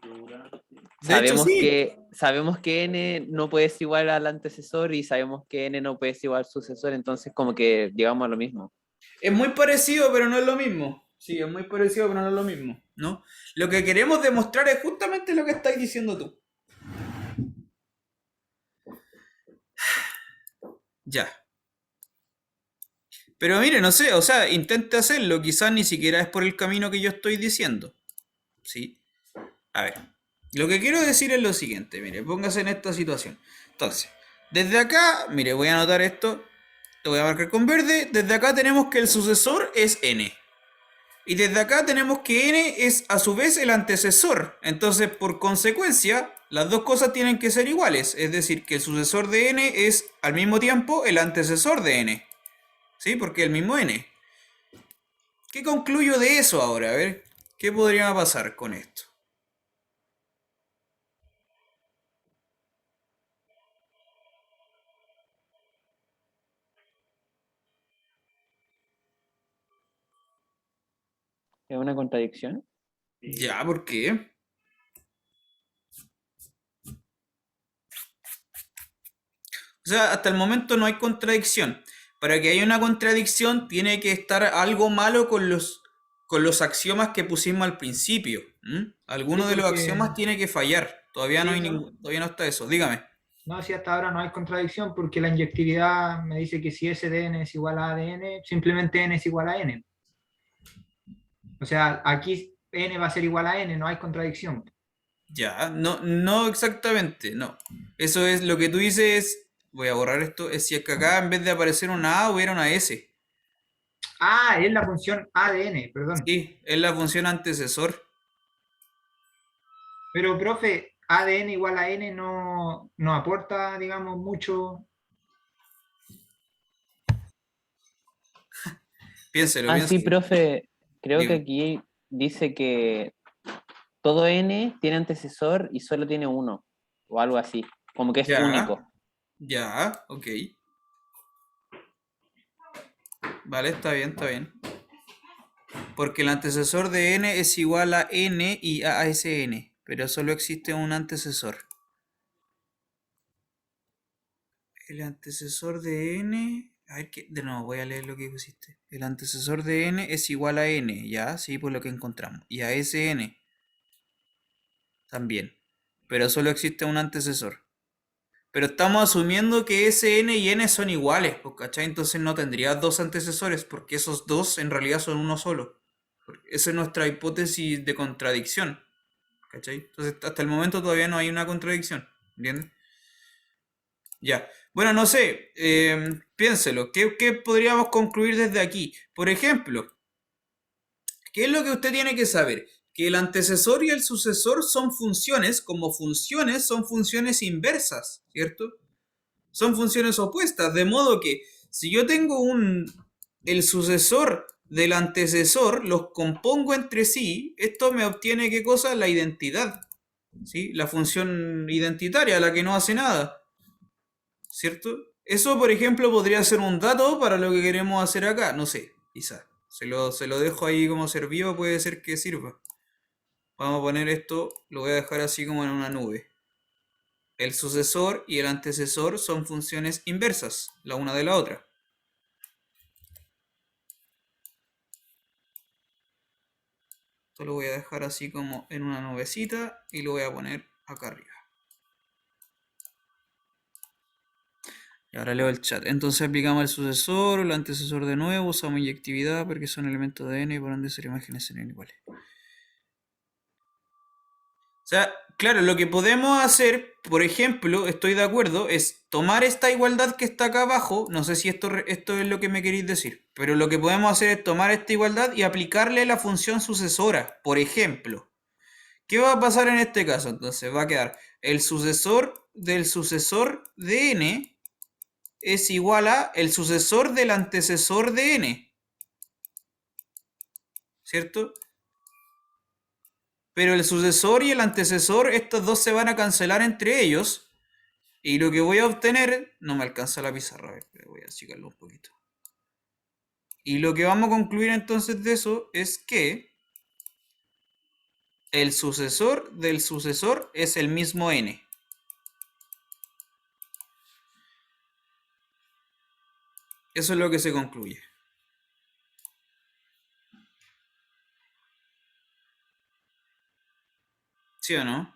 De hecho, sabemos sí. que sabemos que n no puede ser igual al antecesor y sabemos que n no puede ser igual al sucesor, entonces como que llegamos a lo mismo. Es muy parecido, pero no es lo mismo. Sí, es muy parecido, pero no es lo mismo, ¿no? Lo que queremos demostrar es justamente lo que estás diciendo tú. Ya. Pero mire, no sé, o sea, intente hacerlo, quizás ni siquiera es por el camino que yo estoy diciendo. ¿Sí? A ver, lo que quiero decir es lo siguiente, mire, póngase en esta situación. Entonces, desde acá, mire, voy a anotar esto, lo voy a marcar con verde, desde acá tenemos que el sucesor es n. Y desde acá tenemos que n es a su vez el antecesor. Entonces, por consecuencia, las dos cosas tienen que ser iguales. Es decir, que el sucesor de n es al mismo tiempo el antecesor de n. ¿Sí? Porque el mismo n. ¿Qué concluyo de eso ahora? A ver, ¿qué podría pasar con esto? ¿Es una contradicción? Ya, ¿por qué? O sea, hasta el momento no hay contradicción. Para que haya una contradicción tiene que estar algo malo con los axiomas que pusimos al principio. Alguno Sí, de los porque axiomas tiene que fallar. Todavía no sí, hay no, todavía no está eso. Dígame. no, si hasta ahora no hay contradicción porque la inyectividad me dice que si S de n es igual a ADN, simplemente n es igual a n. O sea, aquí n va a ser igual a n, no hay contradicción. Ya, no, no exactamente, no. Eso es lo que tú dices. Voy a borrar esto. Es si es que acá en vez de aparecer una A hubiera una S. Ah, es la función a de n, perdón. Sí, es la función antecesor. Pero, profe, a de n igual a n no aporta, digamos, mucho. Piénselo, Ah, sí, piénselo. profe, creo que Digo. aquí dice que todo n tiene antecesor y solo tiene uno, o algo así, como que es Ya, único. ya, ok. Vale, está bien, está bien. Porque el antecesor de n es igual a n y a ese n, pero solo existe un antecesor. El antecesor de n... A ver, de nuevo, voy a leer lo que pusiste. El antecesor de n es igual a n, ya, sí, por lo que encontramos. Y a ese n también. Pero solo existe un antecesor. Pero estamos asumiendo que ese n y n son iguales, pues, ¿cachai? Entonces no tendría dos antecesores, porque esos dos en realidad son uno solo. Esa es nuestra hipótesis de contradicción, ¿cachai? Entonces hasta el momento todavía no hay una contradicción, ¿entiendes? Ya. Bueno, no sé, piénselo. ¿Qué podríamos concluir desde aquí? Por ejemplo, ¿qué es lo que usted tiene que saber? Que el antecesor y el sucesor son funciones, como funciones son funciones inversas, ¿cierto? Son funciones opuestas, de modo que si yo tengo el sucesor del antecesor, los compongo entre sí, esto me obtiene ¿qué cosa? La identidad, ¿sí? La función identitaria, la que no hace nada, ¿cierto? Eso, por ejemplo, podría ser un dato para lo que queremos hacer acá, no sé, quizás. Se lo dejo ahí como servido, puede ser que sirva. Vamos a poner esto, lo voy a dejar así como en una nube. El sucesor y el antecesor son funciones inversas, la una de la otra. Esto lo voy a dejar así como en una nubecita y lo voy a poner acá arriba. Y ahora leo el chat. Entonces aplicamos el sucesor o el antecesor de nuevo, usamos inyectividad porque son elementos de n y por ende sus imágenes serán iguales. O sea, claro, lo que podemos hacer, por ejemplo, estoy de acuerdo, es tomar esta igualdad que está acá abajo, no sé si esto es lo que me queréis decir, pero lo que podemos hacer es tomar esta igualdad y aplicarle la función sucesora, por ejemplo. ¿Qué va a pasar en este caso? Entonces va a quedar el sucesor del sucesor de n es igual a el sucesor del antecesor de n, ¿cierto? Pero el sucesor y el antecesor, estos dos se van a cancelar entre ellos. Y lo que voy a obtener, no me alcanza la pizarra, a ver, pero voy a achicarlo un poquito. Y lo que vamos a concluir entonces de eso es que el sucesor del sucesor es el mismo n. Eso es lo que se concluye. ¿Sí o no?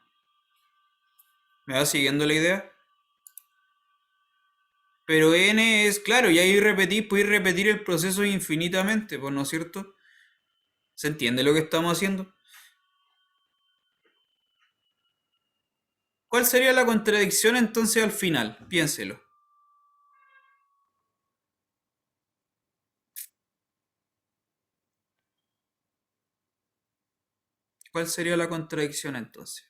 ¿Me va siguiendo la idea? Pero n es, claro, y ahí podéis repetir el proceso infinitamente, pues, ¿no es cierto? ¿Se entiende lo que estamos haciendo? ¿Cuál sería la contradicción entonces al final? Piénselo. ¿Cuál sería la contradicción entonces?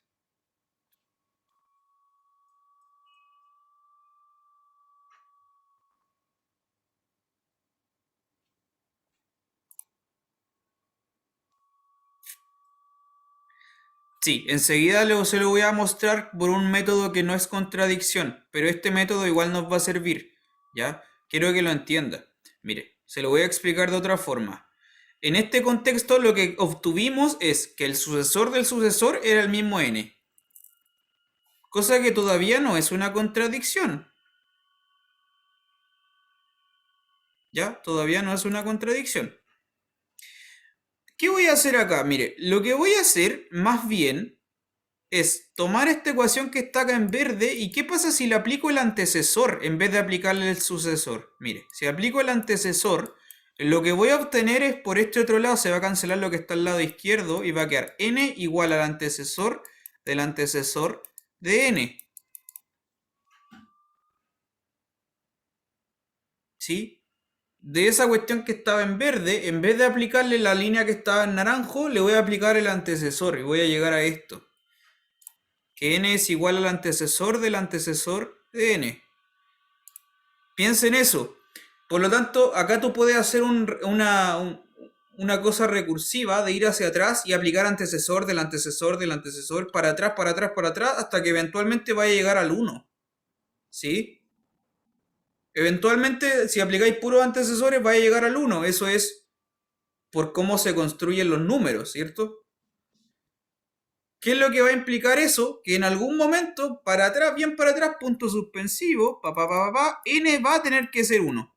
Sí, enseguida se lo voy a mostrar por un método que no es contradicción, pero este método igual nos va a servir, ¿ya? Quiero que lo entienda. Mire, se lo voy a explicar de otra forma. En este contexto lo que obtuvimos es que el sucesor del sucesor era el mismo n. Cosa que todavía no es una contradicción. ¿Ya? Todavía no es una contradicción. ¿Qué voy a hacer acá? Mire, lo que voy a hacer más bien es tomar esta ecuación que está acá en verde y qué pasa si le aplico el antecesor en vez de aplicarle el sucesor. Mire, si aplico el antecesor, lo que voy a obtener es por este otro lado, se va a cancelar lo que está al lado izquierdo y va a quedar n igual al antecesor de n. ¿Sí? De esa cuestión que estaba en verde, en vez de aplicarle la línea que estaba en naranjo, le voy a aplicar el antecesor y voy a llegar a esto. Que n es igual al antecesor de n. Piensa en eso. Por lo tanto, acá tú puedes hacer una cosa recursiva de ir hacia atrás y aplicar antecesor del antecesor del antecesor para atrás, para atrás, para atrás, hasta que eventualmente vaya a llegar al 1. ¿Sí? Eventualmente, si aplicáis puros antecesores, va a llegar al 1. Eso es por cómo se construyen los números, ¿cierto? ¿Qué es lo que va a implicar eso? Que en algún momento, para atrás, bien para atrás, punto suspensivo, n va a tener que ser 1.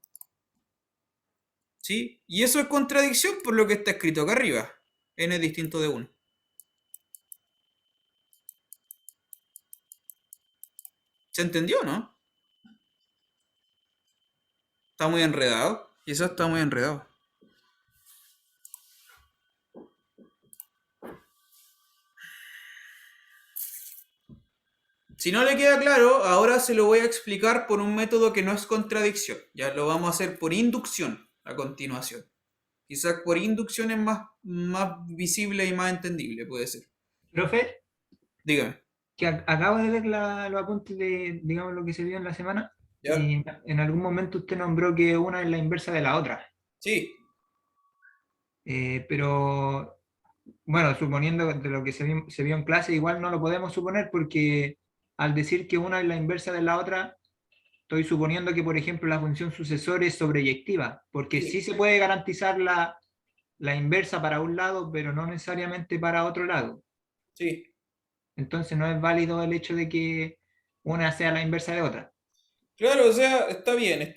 ¿Sí? Y eso es contradicción por lo que está escrito acá arriba. N es distinto de 1. ¿Se entendió, no? Está muy enredado. Quizás está muy enredado. Si no le queda claro, ahora se lo voy a explicar por un método que no es contradicción. Ya lo vamos a hacer por inducción a continuación. Quizás por inducción es más visible y más entendible, puede ser. Profe, Dígame. que acabo de ver los apuntes de, digamos, lo que se vio en la semana. ¿Ya? Y en algún momento usted nombró que una es la inversa de la otra. Sí. Pero, bueno, suponiendo de lo que se vio en clase, igual no lo podemos suponer porque al decir que una es la inversa de la otra, estoy suponiendo que, por ejemplo, la función sucesor es sobreyectiva, porque sí se puede garantizar la inversa para un lado, pero no necesariamente para otro lado. Sí. Entonces no es válido el hecho de que una sea la inversa de otra. Claro, o sea, está bien,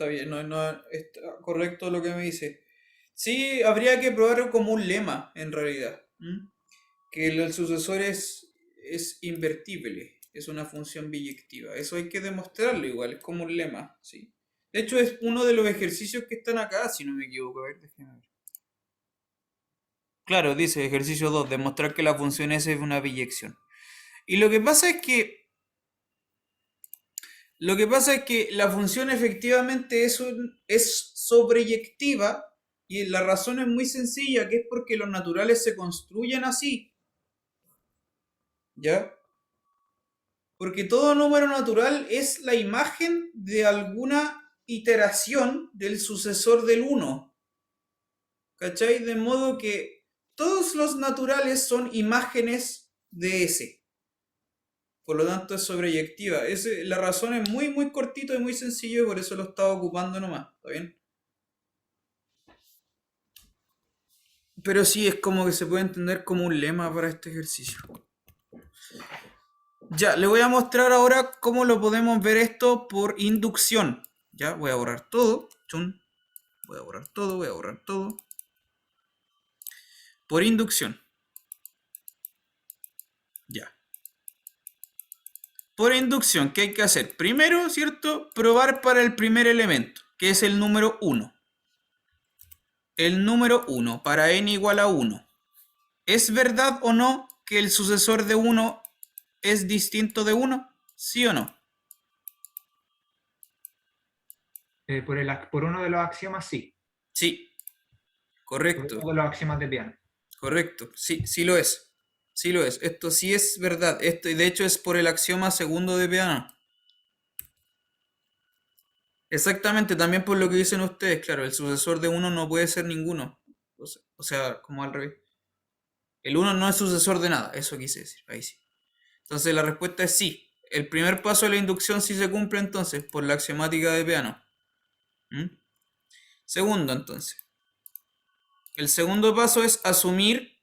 no, está correcto lo que me dice. Sí, habría que probarlo como un lema, en realidad. ¿M? Que el sucesor es invertible, es una función biyectiva. Eso hay que demostrarlo igual, es como un lema, ¿sí? De hecho, es uno de los ejercicios que están acá, si no me equivoco. A ver, déjame ver. Claro, dice ejercicio 2, demostrar que la función S es una biyección. Y lo que pasa es que la función efectivamente es sobreyectiva y la razón es muy sencilla, que es porque los naturales se construyen así. ¿Ya? Porque todo número natural es la imagen de alguna iteración del sucesor del 1. ¿Cachai? De modo que todos los naturales son imágenes de S. Por lo tanto es sobreyectiva. La razón es muy, muy cortito y muy sencillo y por eso lo estaba ocupando nomás. ¿Está bien? Pero sí, es como que se puede entender como un lema para este ejercicio. Ya, le voy a mostrar ahora cómo lo podemos ver esto por inducción. Ya, voy a borrar todo. Chun. Voy a borrar todo, voy a borrar todo. Por inducción. Ya. Por inducción, ¿qué hay que hacer? Primero, ¿cierto? Probar para el primer elemento, que es el número 1. El número 1, para n igual a 1. ¿Es verdad o no que el sucesor de 1 es distinto de 1? ¿Sí o no? Por uno de los axiomas, sí. Sí. Por Correcto. uno de los axiomas de Peano. Correcto. Sí, sí lo es. Sí lo es. Esto sí es verdad. Esto, de hecho, es por el axioma segundo de Peano. Exactamente, también por lo que dicen ustedes, claro, el sucesor de 1 no puede ser ninguno. O sea, como al revés. El 1 no es sucesor de nada, eso quise decir, ahí sí. Entonces la respuesta es sí. El primer paso de la inducción sí se cumple entonces por la axiomática de Peano. Segundo, entonces. El segundo paso es asumir,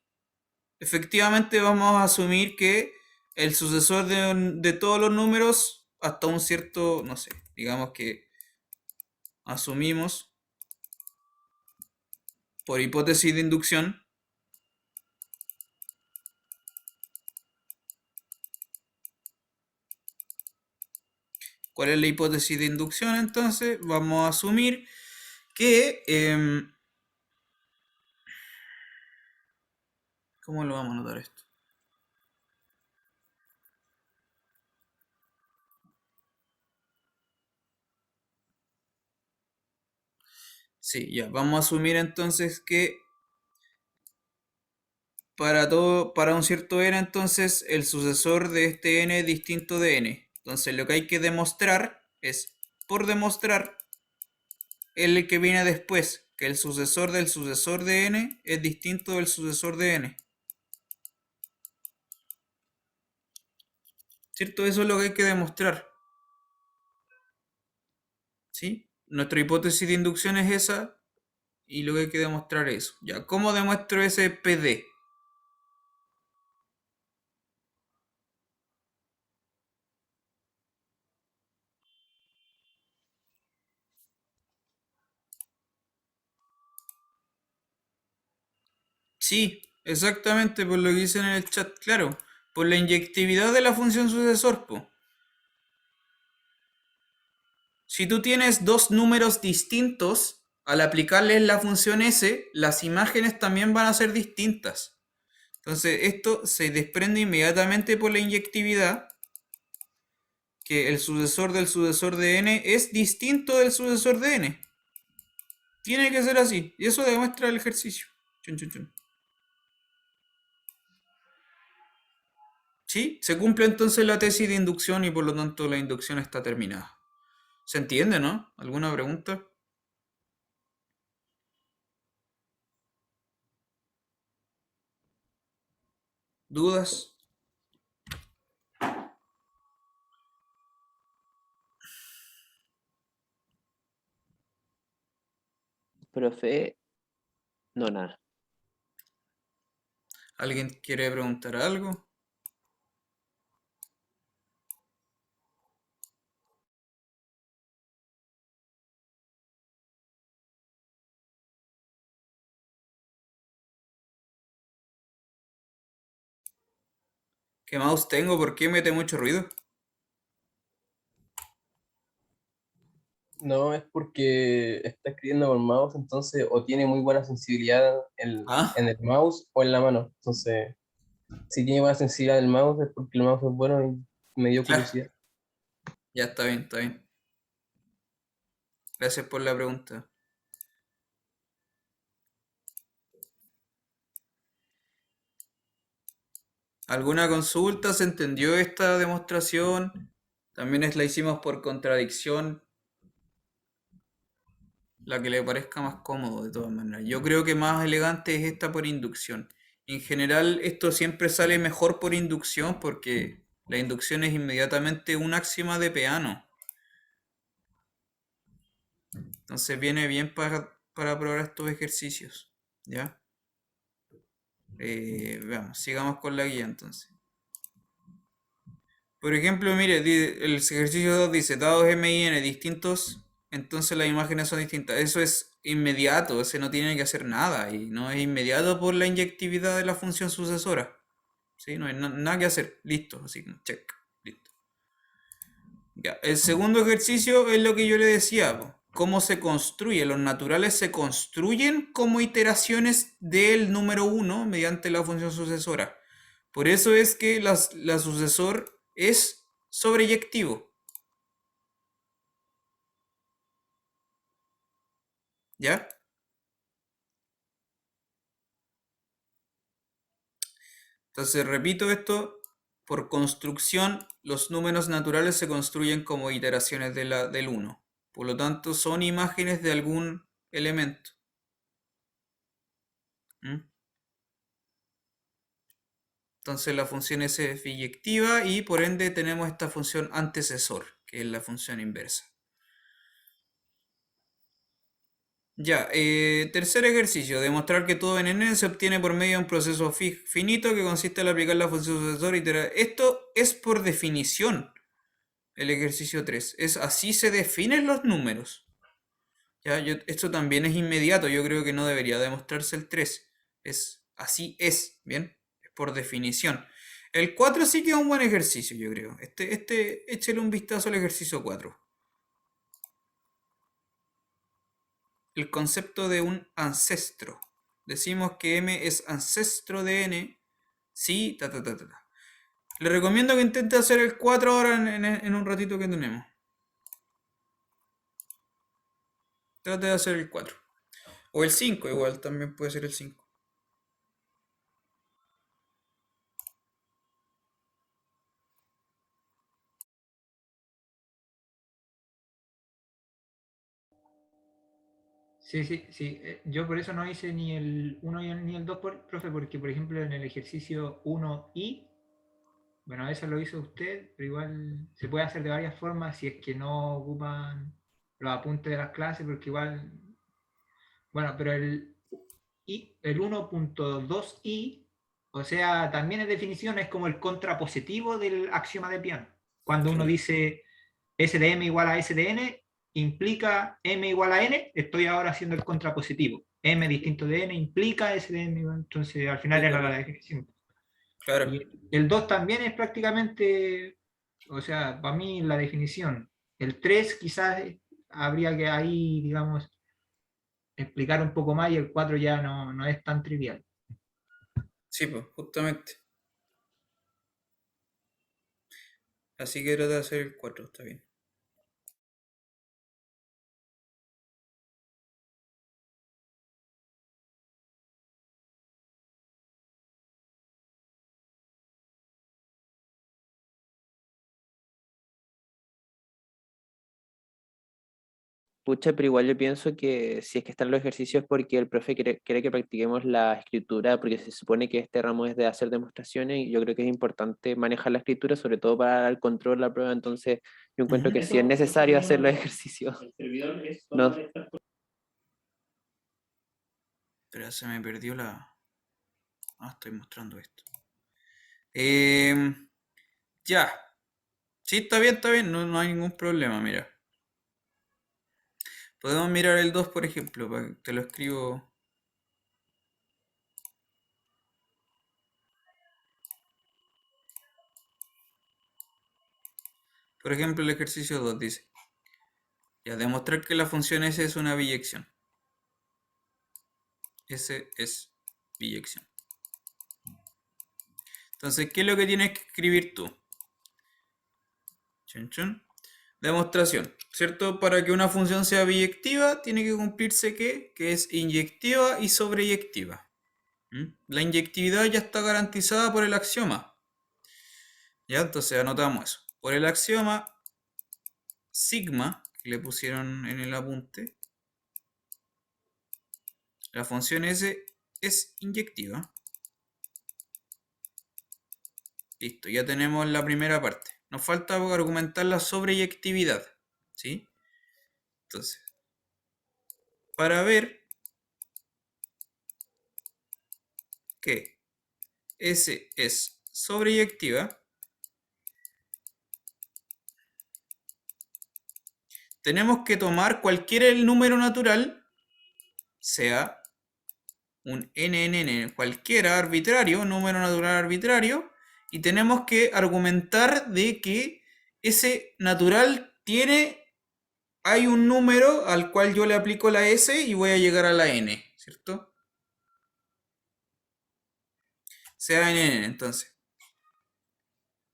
efectivamente vamos a asumir que el sucesor de todos los números hasta un cierto, no sé, digamos que asumimos por hipótesis de inducción ¿cuál es la hipótesis de inducción entonces? Vamos a asumir que ¿cómo lo vamos a notar esto? Sí, ya, vamos a asumir entonces que para un cierto n, entonces el sucesor de este n es distinto de n. Entonces lo que hay que demostrar es, por demostrar, el que viene después, que el sucesor del sucesor de n es distinto del sucesor de n. ¿Cierto? Eso es lo que hay que demostrar. ¿Sí? Nuestra hipótesis de inducción es esa y lo que hay que demostrar es eso. Ya, ¿cómo demuestro ese PD? Sí, exactamente por lo que dicen en el chat, claro. Por la inyectividad de la función sucesor, po. Si tú tienes dos números distintos, al aplicarles la función s, las imágenes también van a ser distintas. Entonces, esto se desprende inmediatamente por la inyectividad, que el sucesor del sucesor de n es distinto del sucesor de n. Tiene que ser así, y eso demuestra el ejercicio. Chun, chun, chun. ¿Sí? Se cumple entonces la tesis de inducción y por lo tanto la inducción está terminada. ¿Se entiende, no? ¿Alguna pregunta? ¿Dudas? Profe, no, nada. ¿Alguien quiere preguntar algo? ¿Qué mouse tengo? ¿Por qué mete mucho ruido? No, es porque está escribiendo con mouse, entonces o tiene muy buena sensibilidad Ah, en el mouse o en la mano. Entonces, si tiene buena sensibilidad en el mouse es porque el mouse es bueno y me dio claro. curiosidad. Ya está bien, está bien. Gracias por la pregunta. ¿Alguna consulta? ¿Se entendió esta demostración? También la hicimos por contradicción. La que le parezca más cómodo, de todas maneras. Yo creo que más elegante es esta por inducción. En general, esto siempre sale mejor por inducción porque la inducción es inmediatamente un axioma de Peano. Entonces viene bien para probar estos ejercicios. ¿Ya? Veamos, sigamos con la guía entonces. Por ejemplo, mire, el ejercicio 2 dice, dados m y n distintos, entonces las imágenes son distintas. Eso es inmediato, ese no tiene que hacer nada y no es inmediato por la inyectividad de la función sucesora. ¿Sí? No hay nada que hacer, listo, así como check, listo. Ya, el segundo ejercicio es lo que yo le decía, po. ¿Cómo se construye? Los naturales se construyen como iteraciones del número 1 mediante la función sucesora. Por eso es que la sucesor es sobreyectivo. ¿Ya? Entonces repito esto, por construcción los números naturales se construyen como iteraciones del 1. Por lo tanto son imágenes de algún elemento. ¿Mm? Entonces la función S es biyectiva y por ende tenemos esta función antecesor, que es la función inversa. Ya, tercer ejercicio, demostrar que todo en n se obtiene por medio de un proceso finito que consiste en aplicar la función sucesora iterativa. Esto es por definición, el ejercicio 3. Es así se definen los números. Ya, esto también es inmediato, yo creo que no debería demostrarse el 3. Así es, ¿bien? Es por definición. El 4 sí que es un buen ejercicio, yo creo. Échale un vistazo al ejercicio 4. El concepto de un ancestro. Decimos que M es ancestro de N. Sí, Le recomiendo que intente hacer el 4 ahora en un ratito que tenemos. Trate de hacer el 4. O el 5 igual, también puede ser el 5. Sí, sí, sí. Yo por eso no hice ni el 1 ni el 2, profe, porque por ejemplo en el ejercicio 1i, bueno, eso lo hizo usted, pero igual se puede hacer de varias formas si es que no ocupan los apuntes de las clases, porque igual, bueno, pero el 1.2i, o sea, también es definición, es como el contrapositivo del axioma de Peano. Cuando uno dice S de M igual a S de N, implica M igual a N, estoy ahora haciendo el contrapositivo. M distinto de N implica S de M, entonces al final era la definición. Claro. Y el 2 también es prácticamente, o sea, para mí la definición. El 3 quizás habría que ahí, digamos, explicar un poco más y el 4 ya no es tan trivial. Sí, pues, justamente. Así que trata de hacer el 4, está bien. Pucha, pero igual yo pienso que si es que están los ejercicios es porque el profe quiere que practiquemos la escritura, porque se supone que este ramo es de hacer demostraciones y yo creo que es importante manejar la escritura, sobre todo para el control de la prueba, entonces yo encuentro que si es necesario hacer los ejercicios. No. Pero se me perdió la... Ah, estoy mostrando esto. Ya. Sí, está bien, no hay ningún problema, mira. Podemos mirar el 2, por ejemplo, te lo escribo. Por ejemplo, el ejercicio 2 dice, ya, demostrar que la función S es una biyección. S es biyección. Entonces, ¿qué es lo que tienes que escribir tú? Chun, chun. Demostración, ¿cierto? Para que una función sea biyectiva, tiene que cumplirse que es inyectiva y sobreyectiva. La inyectividad ya está garantizada por el axioma. Ya, entonces anotamos eso. Por el axioma sigma, que le pusieron en el apunte, la función S es inyectiva. Listo, ya tenemos la primera parte. Nos falta argumentar la sobreyectividad, ¿sí? Entonces, para ver que S es sobreyectiva, tenemos que tomar cualquier número natural sea un NNN cualquiera arbitrario, un número natural arbitrario, y tenemos que argumentar de que ese natural hay un número al cual yo le aplico la S y voy a llegar a la N, ¿cierto? Sea NN, entonces.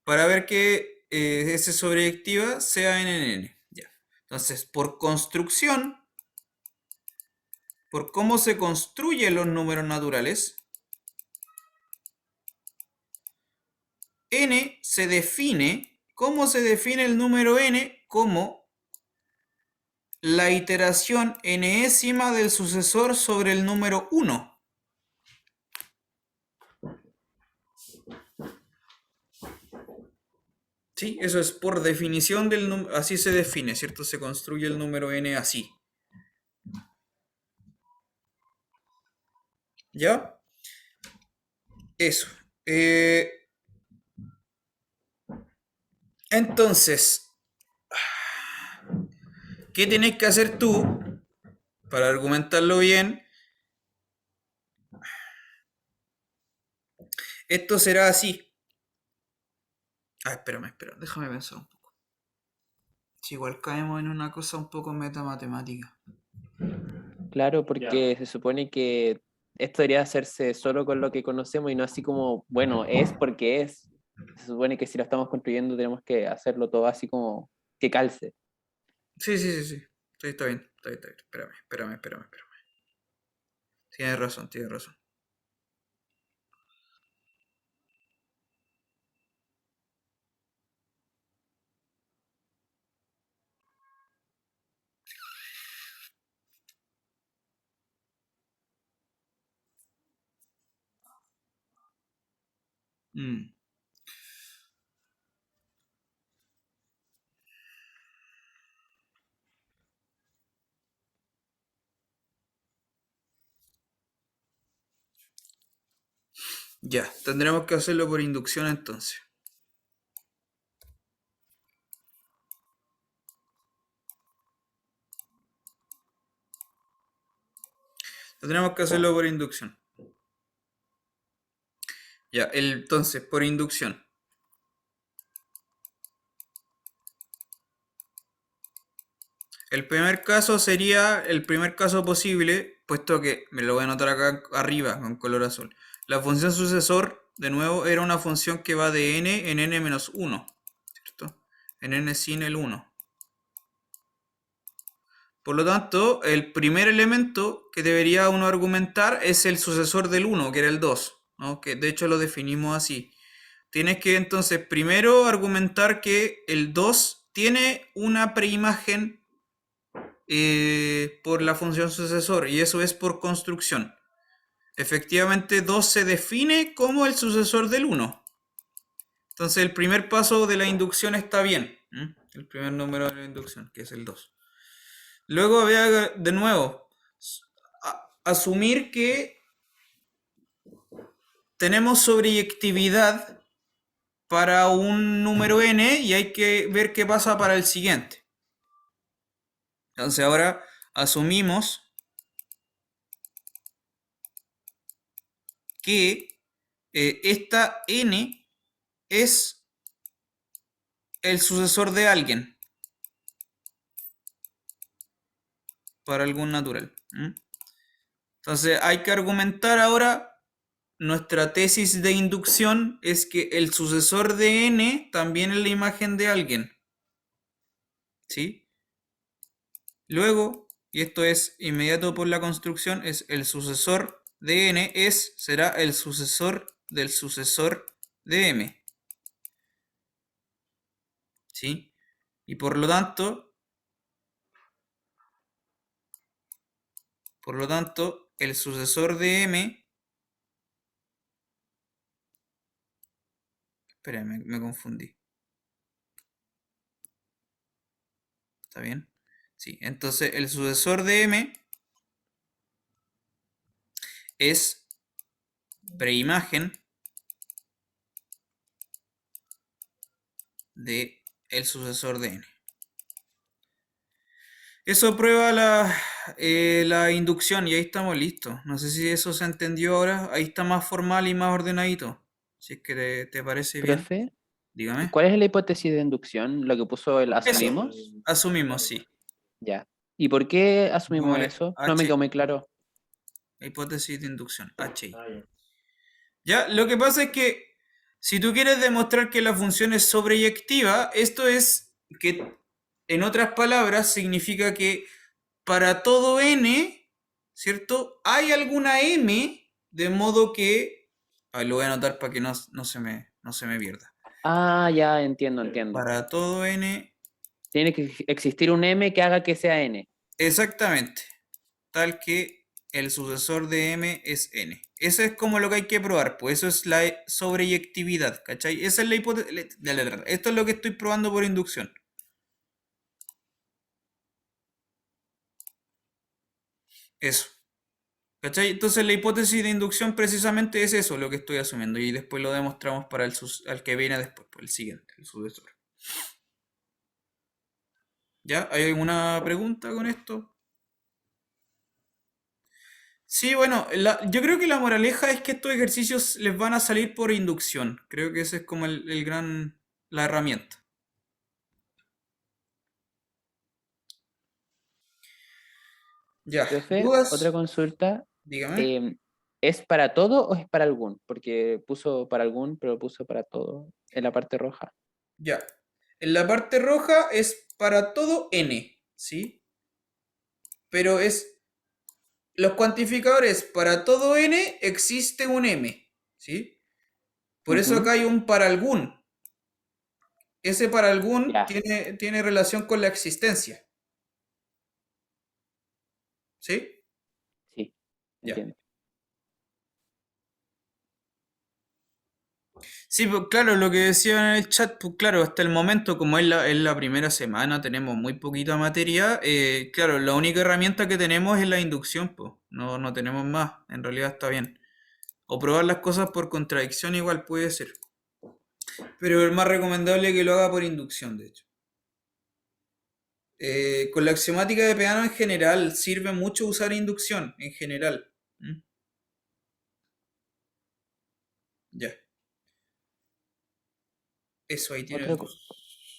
Para ver que S sobreyectiva sea NN. Ya. Entonces, por construcción, por cómo se construyen los números naturales, N se define, ¿cómo se define el número N? Como la iteración enésima del sucesor sobre el número 1. ¿Sí? Eso es por definición del número, así se define, ¿cierto? Se construye el número N así. ¿Ya? Eso. Entonces, ¿qué tienes que hacer tú para argumentarlo bien? Esto será así. Espérame, déjame pensar un poco. Si igual caemos en una cosa un poco metamatemática. Claro, porque se supone que esto debería hacerse solo con lo que conocemos y no así como, bueno, es porque es. Se supone que si lo estamos construyendo tenemos que hacerlo todo así como que calce. Sí. Sí, está bien. Espérame. Tienes razón. Ya, tendremos que hacerlo por inducción entonces. Tendremos que hacerlo por inducción. Ya, entonces, por inducción. El primer caso sería el primer caso posible, puesto que me lo voy a anotar acá arriba con color azul. La función sucesor, de nuevo, era una función que va de n en n-1, ¿cierto? En n sin el 1. Por lo tanto, el primer elemento que debería uno argumentar es el sucesor del 1, que era el 2, ¿no? Que de hecho lo definimos así. Tienes que entonces primero argumentar que el 2 tiene una preimagen por la función sucesor, y eso es por construcción. Efectivamente, 2 se define como el sucesor del 1. Entonces el primer paso de la inducción está bien. El primer número de la inducción, que es el 2. Luego había de nuevo asumir que tenemos sobreyectividad para un número n y hay que ver qué pasa para el siguiente. Entonces ahora asumimos que esta n es el sucesor de alguien para algún natural. Entonces hay que argumentar ahora, nuestra tesis de inducción es que el sucesor de n también es la imagen de alguien. ¿Sí? Luego, y esto es inmediato por la construcción, es el sucesor de n será el sucesor del sucesor de m. ¿Sí? Y por lo tanto, el sucesor de m... Espera, me confundí. ¿Está bien? Sí, entonces el sucesor de m es preimagen de el sucesor de n. Eso prueba la inducción y ahí estamos listos. No sé si eso se entendió ahora. Ahí está más formal y más ordenadito. Si es que te parece bien, Profe, dígame. ¿cuál es la hipótesis de inducción? Lo que puso el Eso, asumimos. asumimos, sí. Ya. ¿Y por qué asumimos Pongámosle eso? No me H, quedó muy claro. hipótesis de inducción, HI. Ya, lo que pasa es que si tú quieres demostrar que la función es sobreyectiva, esto es que, en otras palabras, significa que para todo n, ¿cierto? Hay alguna m, de modo que... lo voy a anotar para que no se me pierda. Ah, ya entiendo. Para todo n, Tiene que existir un m que haga que sea n. exactamente, tal que el sucesor de m es n. Eso es como lo que hay que probar, pues eso es la sobreyectividad, ¿cachai? Esa es la hipótesis. Esto es lo que estoy probando por inducción. Eso. ¿Cachai? Entonces la hipótesis de inducción precisamente es eso, lo que estoy asumiendo. Y después lo demostramos para al que viene después, por el siguiente, el sucesor. ¿Ya? ¿Hay alguna pregunta con esto? Sí, bueno, yo creo que la moraleja es que estos ejercicios les van a salir por inducción. Creo que ese es como la herramienta. Ya, Profe, otra ¿dudas? consulta. Dígame. em, ¿Es para todo o es para algún? Porque puso para algún, pero puso para todo en la parte roja. Ya. En la parte roja es para todo n, ¿sí? Pero es los cuantificadores para todo n existe un m, ¿sí? Por eso Ujú. acá hay un para algún. Ese para algún Ya, tiene relación con la existencia, ¿sí? sí, Ya. entiendo. Sí, pues claro, lo que decía en el chat, pues claro, hasta el momento, como es la primera semana, tenemos muy poquita materia, claro, la única herramienta que tenemos es la inducción, pues, no tenemos más, en realidad está bien. O probar las cosas por contradicción igual puede ser, pero es más recomendable que lo haga por inducción, de hecho. Con la axiomática de Peano en general, sirve mucho usar inducción, en general. ¿Mm? Ya, eso ahí tiene Otra, el...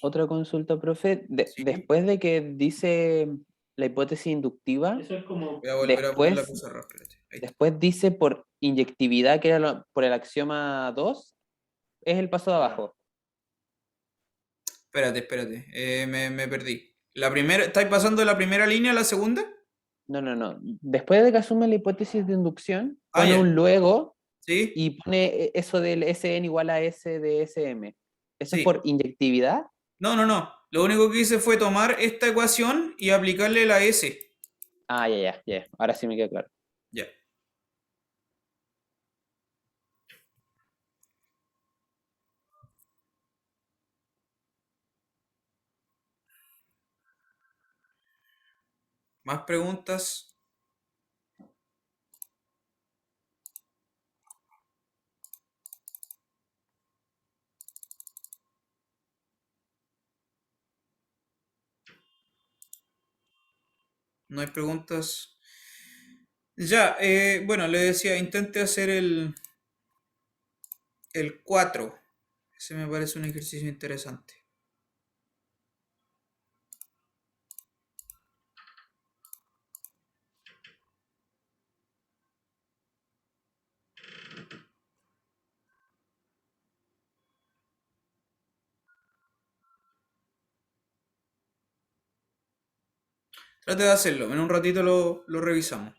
otra consulta, profe. Sí, Después de que dice la hipótesis inductiva, voy a volver a poner la después, pizarra, espérate. Ahí está. después dice por inyectividad, que era por el axioma 2 es el paso de abajo. Espérate, me perdí. La primera, ¿estáis pasando de la primera línea a la segunda? No. Después de que asume la hipótesis de inducción, Ah, pone ya, un luego sí, y pone eso del Sn igual a S de Sm. ¿Eso es sí. por inyectividad? No. Lo único que hice fue tomar esta ecuación y aplicarle la S. Ah, ya. Ahora sí me queda claro. Ya. ¿Más preguntas? ¿No hay preguntas? Ya, bueno, le decía, intente hacer el 4. Ese me parece un ejercicio interesante. Trate de hacerlo, en un ratito lo revisamos.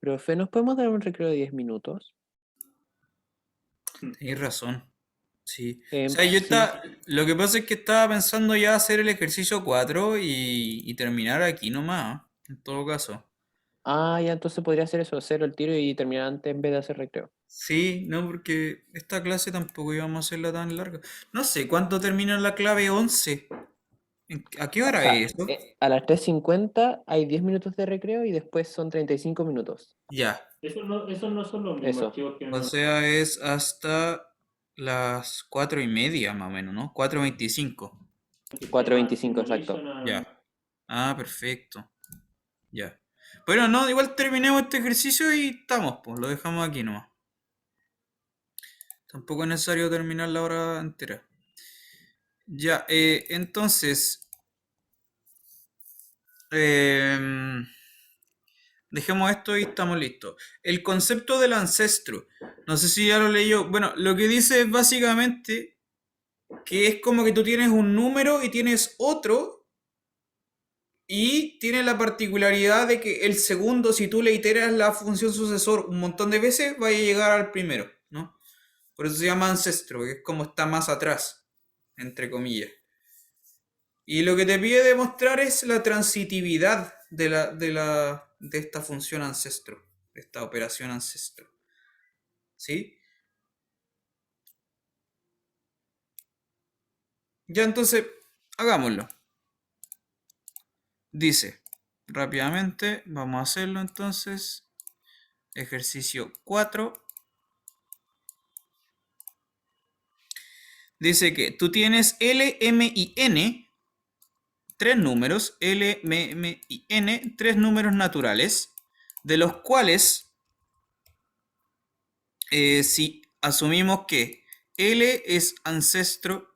Profe, ¿nos podemos dar un recreo de 10 minutos? Tienes razón. Sí. O Em, sea, yo sí. estaba. Lo que pasa es que estaba pensando ya hacer el ejercicio 4 y terminar aquí nomás, en todo caso. Ah, ya, entonces podría hacer eso, hacer el tiro y terminar antes en vez de hacer recreo. Sí, no, porque esta clase tampoco íbamos a hacerla tan larga. No sé, ¿cuánto termina la clave 11? ¿A qué O hora sea, es eso? a las 3:50 hay 10 minutos de recreo y después son 35 minutos. Ya. Eso no son los mismos Eso. archivos que O sea, es hasta las 4:30 más o menos, ¿no? 4:25. 4:25, exacto. Ya. Ah, perfecto. Ya. Bueno, no, igual terminemos este ejercicio y estamos, pues, lo dejamos aquí nomás. Tampoco es necesario terminar la hora entera. Ya, entonces, em, dejemos esto y estamos listos. El concepto del ancestro. No sé si ya lo leí yo. Bueno, lo que dice es básicamente que es como que tú tienes un número y tienes otro. Y tiene la particularidad de que el segundo, si tú le iteras la función sucesor un montón de veces, vaya a llegar al primero, ¿no? Por eso se llama ancestro, que es como está más atrás, entre comillas. Y lo que te pide demostrar es la transitividad de esta función ancestro, de esta operación ancestro. ¿Sí? Ya entonces, hagámoslo. Dice, rápidamente, vamos a hacerlo entonces. Ejercicio 4. Dice que tú tienes L, M y N, tres números, L, M y N, tres números naturales, de los cuales, si asumimos que L es ancestro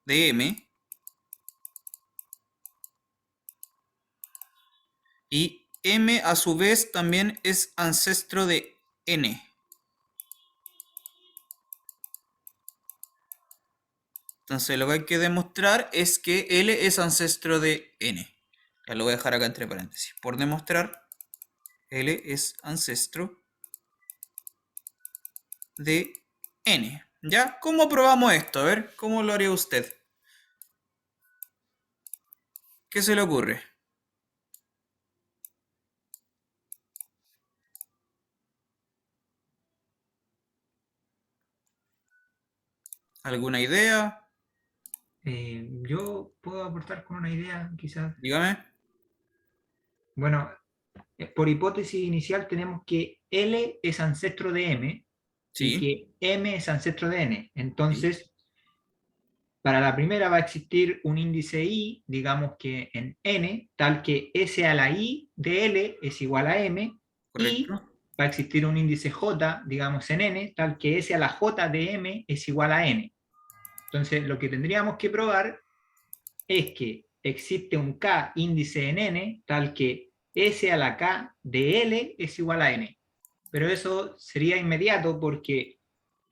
de M y M a su vez también es ancestro de N. Entonces lo que hay que demostrar es que L es ancestro de N. Ya lo voy a dejar acá entre paréntesis. Por demostrar, L es ancestro de N. ¿Ya? ¿Cómo probamos esto? A ver, ¿cómo lo haría usted? ¿Qué se le ocurre? ¿Alguna idea? Yo puedo aportar con una idea, quizás. Dígame. Bueno, por hipótesis inicial tenemos que L es ancestro de M y Sí. que M es ancestro de N. Entonces, para la primera va a existir un índice I, digamos que en N, tal que S a la I de L es igual a M, y Correcto. va a existir un índice J, digamos en N, tal que S a la J de M es igual a N. Entonces, lo que tendríamos que probar es que existe un K índice en N, tal que S a la K de L es igual a N. Pero eso sería inmediato porque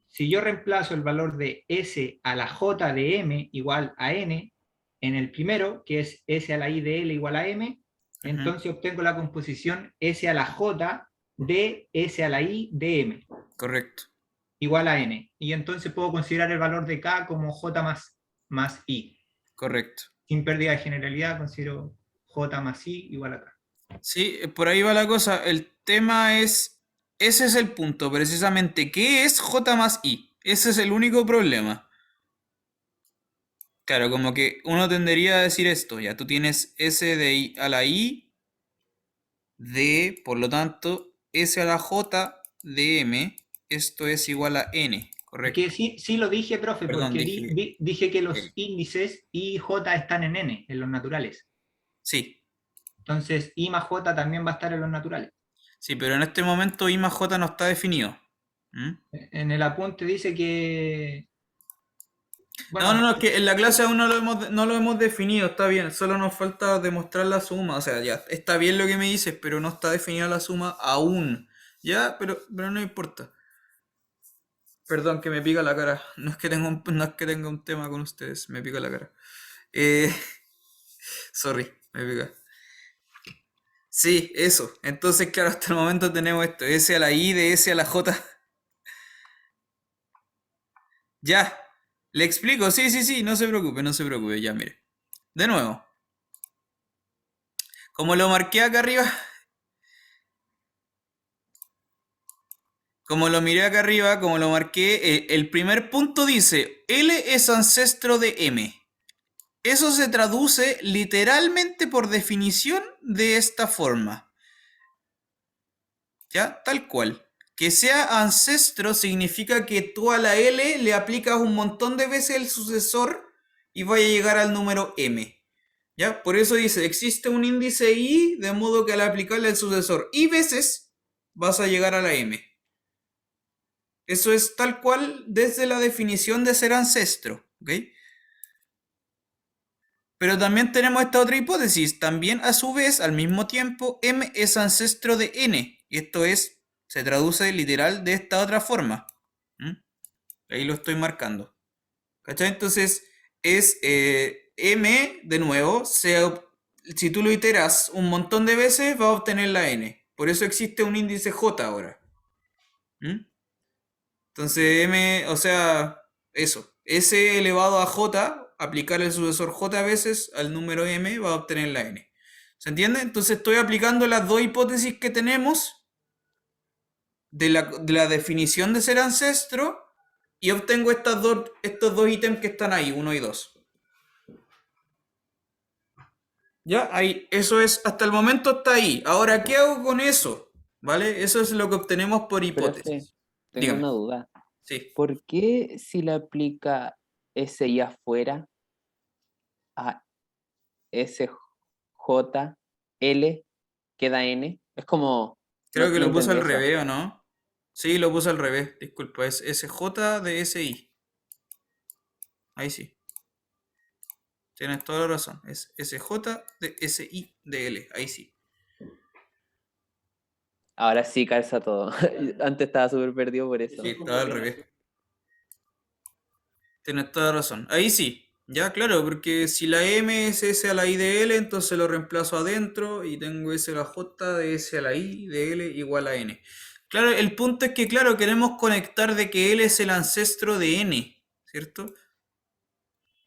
si yo reemplazo el valor de S a la J de M igual a N en el primero, que es S a la I de L igual a M, entonces obtengo la composición S a la J de S a la I de M Correcto. igual a N. Y entonces puedo considerar el valor de K como J más I. Correcto. Sin pérdida de generalidad, considero J más I igual a K. Sí, por ahí va la cosa. El tema es, ese es el punto, precisamente. ¿Qué es J más I? Ese es el único problema. Claro, como que uno tendería a decir esto, ya tú tienes S de I a la I de, por lo tanto, S a la J de M, esto es igual a N, correcto. Que sí lo dije, profe, Perdón, porque dije. dije que los índices I y J están en N, en los naturales. Sí, Entonces, I más J también va a estar en los naturales. sí, pero en este momento I más J no está definido. ¿Mm? En el apunte dice que... No, Bueno, es que en la clase aún no lo hemos definido, está bien, solo nos falta demostrar la suma, o sea, ya, está bien lo que me dices, pero no está definida la suma aún, ya, pero no importa. Perdón que me pica la cara, no es que tenga un tema con ustedes, me pica la cara. Eh, sorry, me pica. Sí, eso. Entonces, claro, hasta el momento tenemos esto. S a la I, de S a la J. Ya. Le explico. Sí, sí, sí. No se preocupe, no se preocupe. Ya, mire. De nuevo. Como lo marqué acá arriba. Como lo miré acá arriba, como lo marqué, el primer punto dice, L es ancestro de M. Eso se traduce literalmente por definición de esta forma. ¿Ya? Tal cual. Que sea ancestro significa que tú a la L le aplicas un montón de veces el sucesor y vaya a llegar al número M. ¿Ya? Por eso dice, existe un índice I, de modo que al aplicarle el sucesor I veces, vas a llegar a la M. Eso es tal cual desde la definición de ser ancestro, ¿ok? Pero también tenemos esta otra hipótesis. También, a su vez, al mismo tiempo, M es ancestro de N. Y esto es, se traduce literal de esta otra forma. Ahí lo estoy marcando. ¿Cachai? Entonces, es M, de nuevo, si tú lo iteras un montón de veces, va a obtener la N. Por eso existe un índice J ahora. Entonces, M, o sea, eso. S elevado a J, aplicar el sucesor J veces al número M, va a obtener la N. ¿Se entiende? Entonces estoy aplicando las dos hipótesis que tenemos de la definición de ser ancestro y obtengo estos dos ítems que están ahí, 1 y 2. Ya, ahí, eso es, hasta el momento está ahí. Ahora, ¿qué hago con eso? ¿Vale? Eso es lo que obtenemos por Profe, hipótesis. tengo Dígame. una duda. Sí. ¿Por qué si le aplica SI afuera a SJ, L, queda N? Es como... Creo no, que no lo puse al entendí eso. revés, ¿o no? Sí, lo puse al revés. Disculpa, es SJ de SI. Ahí sí. Tienes toda la razón. Es SJ de SI de L. Ahí sí. Ahora sí calza todo. Antes estaba súper perdido por eso. Sí, estaba al revés. Tienes toda la razón. Ahí sí. Ya, claro, porque si la M es S a la I de L, entonces lo reemplazo adentro y tengo S a la J de S a la I de L igual a N. Claro, el punto es que, claro, queremos conectar de que L es el ancestro de N, ¿cierto?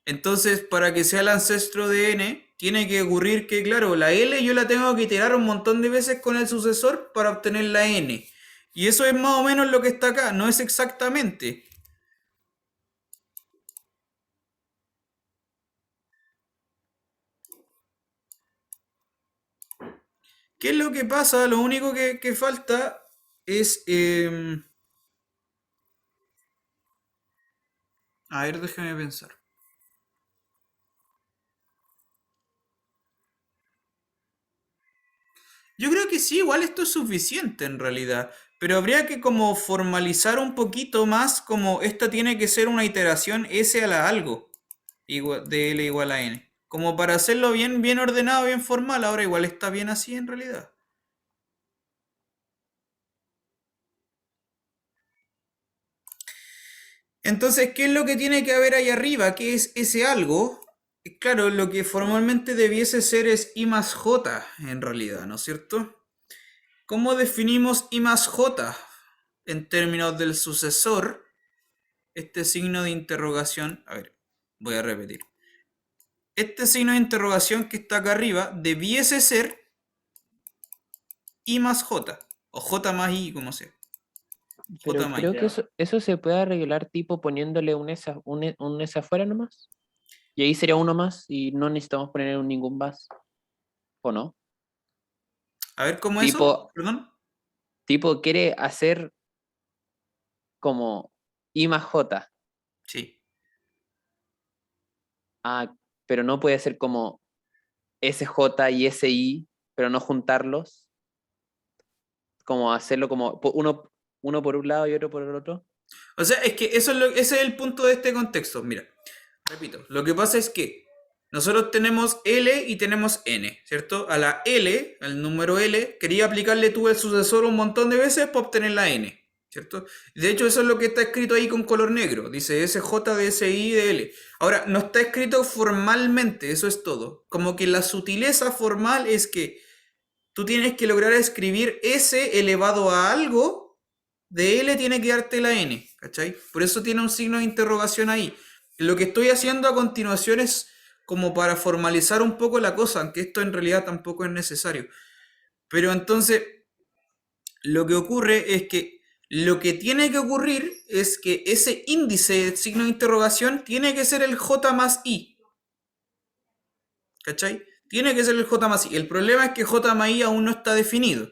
Entonces, para que sea el ancestro de N, tiene que ocurrir que, claro, la L yo la tengo que iterar un montón de veces con el sucesor para obtener la N. Y eso es más o menos lo que está acá, no es exactamente. ¿Qué es lo que pasa? Lo único que falta es... a ver, déjame pensar. Yo creo que sí, igual esto es suficiente en realidad. Pero habría que como formalizar un poquito más como esta tiene que ser una iteración S a la algo. De L igual a N. Como para hacerlo bien, bien ordenado, bien formal. Ahora igual está bien así en realidad. Entonces, ¿qué es lo que tiene que haber ahí arriba? ¿Qué es ese algo? Claro, lo que formalmente debiese ser es I más J, en realidad, ¿no es cierto? ¿Cómo definimos I más J? En términos del sucesor, este signo de interrogación, a ver, voy a repetir. Este signo de interrogación que está acá arriba debiese ser I más J, o J más I, como sea. Pero J más I. creo que eso se puede arreglar tipo poniéndole un S afuera nomás. Y ahí sería uno más y no necesitamos poner ningún más. ¿O no? A ver, ¿cómo Tipo, eso? Perdón. tipo quiere hacer como I más J. Sí. Ah, pero no puede ser como SJ y SI, pero no juntarlos. Como hacerlo como uno por un lado y otro por el otro. O sea, es que ese es el punto de este contexto. Mira, repito, lo que pasa es que nosotros tenemos L y tenemos N, ¿cierto? A la L, al número L, quería aplicarle tú el sucesor un montón de veces para obtener la N, ¿cierto? De hecho, eso es lo que está escrito ahí con color negro. Dice SJ de SI de L. Ahora, no está escrito formalmente, eso es todo. Como que la sutileza formal es que tú tienes que lograr escribir S elevado a algo, de L tiene que darte la N, ¿cachai? Por eso tiene un signo de interrogación ahí. Lo que estoy haciendo a continuación es como para formalizar un poco la cosa, aunque esto en realidad tampoco es necesario. Pero entonces, lo que ocurre es que lo que tiene que ocurrir es que ese índice de signo de interrogación tiene que ser el J más I. ¿Cachai? Tiene que ser el J más I. El problema es que J más I aún no está definido.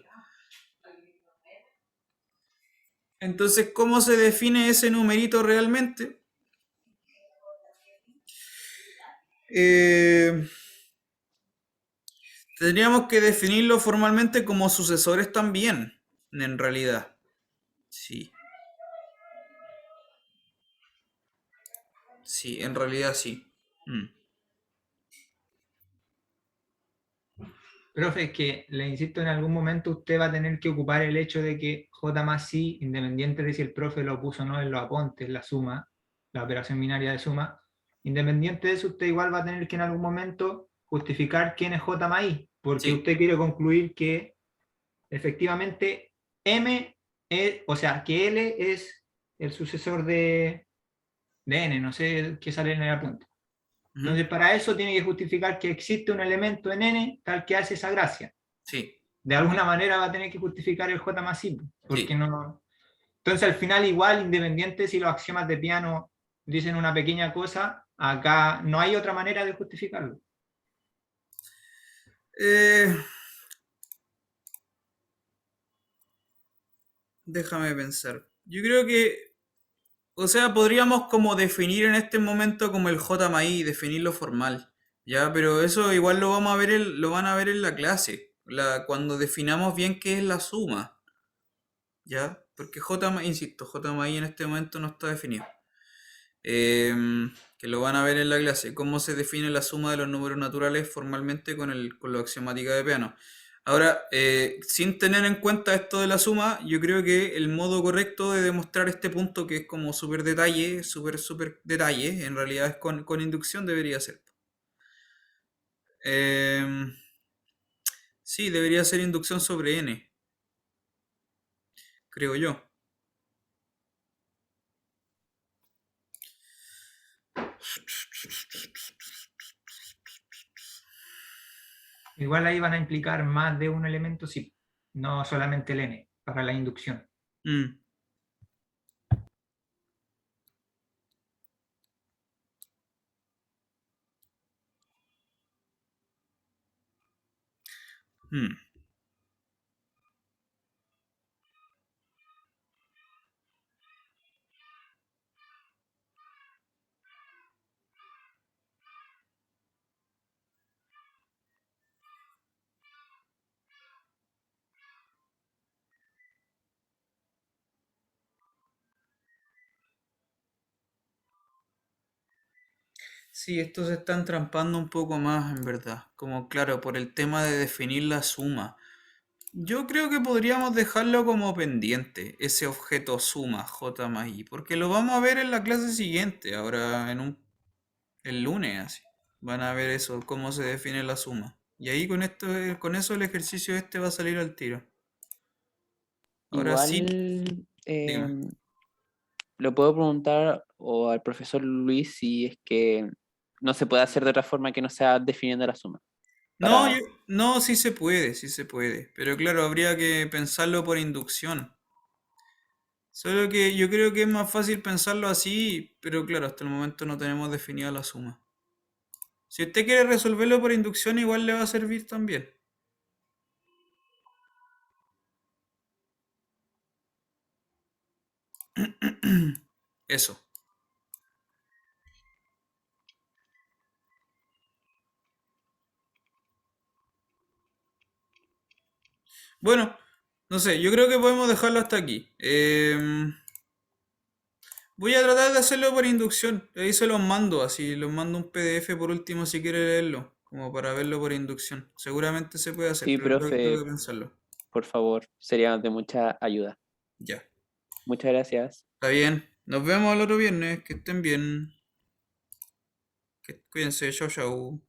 Entonces, ¿cómo se define ese numerito realmente? Tendríamos que definirlo formalmente como sucesores también, en realidad. Sí. Sí, en realidad sí. Profe, es que le insisto, en algún momento usted va a tener que ocupar el hecho de que J más I, independiente de si el profe lo puso o no en los apuntes, la suma, la operación binaria de suma, independiente de eso, usted igual va a tener que en algún momento justificar quién es J más I, porque Sí. usted quiere concluir que efectivamente M es, o sea, que L es el sucesor de N, no sé qué sale en el apunte. Entonces, para eso tiene que justificar que existe un elemento en N tal que hace esa gracia. Sí. De alguna manera va a tener que justificar el J más I, porque Sí. no. Entonces, al final, igual, independiente si los axiomas de Peano dicen una pequeña cosa, acá no hay otra manera de justificarlo. Déjame pensar. Yo creo que, o sea, podríamos como definir en este momento como el J más I, definirlo formal, ¿ya? Pero eso igual lo vamos a ver, lo van a ver en la clase, cuando definamos bien qué es la suma, ¿ya? Porque J más, insisto, J más I en este momento no está definido. Que lo van a ver en la clase, cómo se define la suma de los números naturales formalmente con la axiomática de Peano. Ahora, sin tener en cuenta esto de la suma, yo creo que el modo correcto de demostrar este punto, que es como súper detalle, súper detalle, en realidad es con inducción, debería ser. Sí, debería ser inducción sobre n, creo yo. Igual ahí van a implicar más de un elemento, sí, no solamente el N, para la inducción. Mm. Mm. Sí, estos se están trampando un poco más, en verdad. Como, claro, por el tema de definir la suma. Yo creo que podríamos dejarlo como pendiente, ese objeto suma, J más I, porque lo vamos a ver en la clase siguiente, ahora el lunes, así. Van a ver eso, cómo se define la suma. Y ahí con eso el ejercicio este va a salir al tiro. Ahora sí, Igual dígame. lo puedo preguntar o al profesor Luis si es que no se puede hacer de otra forma que no sea definiendo la suma. No, Para, no, sí se puede, sí se puede. Pero claro, habría que pensarlo por inducción. Solo que yo creo que es más fácil pensarlo así, pero claro, hasta el momento no tenemos definida la suma. Si usted quiere resolverlo por inducción, igual le va a servir también. Eso. Bueno, no sé, yo creo que podemos dejarlo hasta aquí. Voy a tratar de hacerlo por inducción. Ahí se los mando, así los mando un PDF por último si quiere leerlo, como para verlo por inducción. Seguramente se puede hacer, sí, pero tengo profe, que pensarlo. por favor, sería de mucha ayuda. Ya. Muchas gracias. Está bien. Nos vemos el otro viernes. Que estén bien. Cuídense. Chau, chau.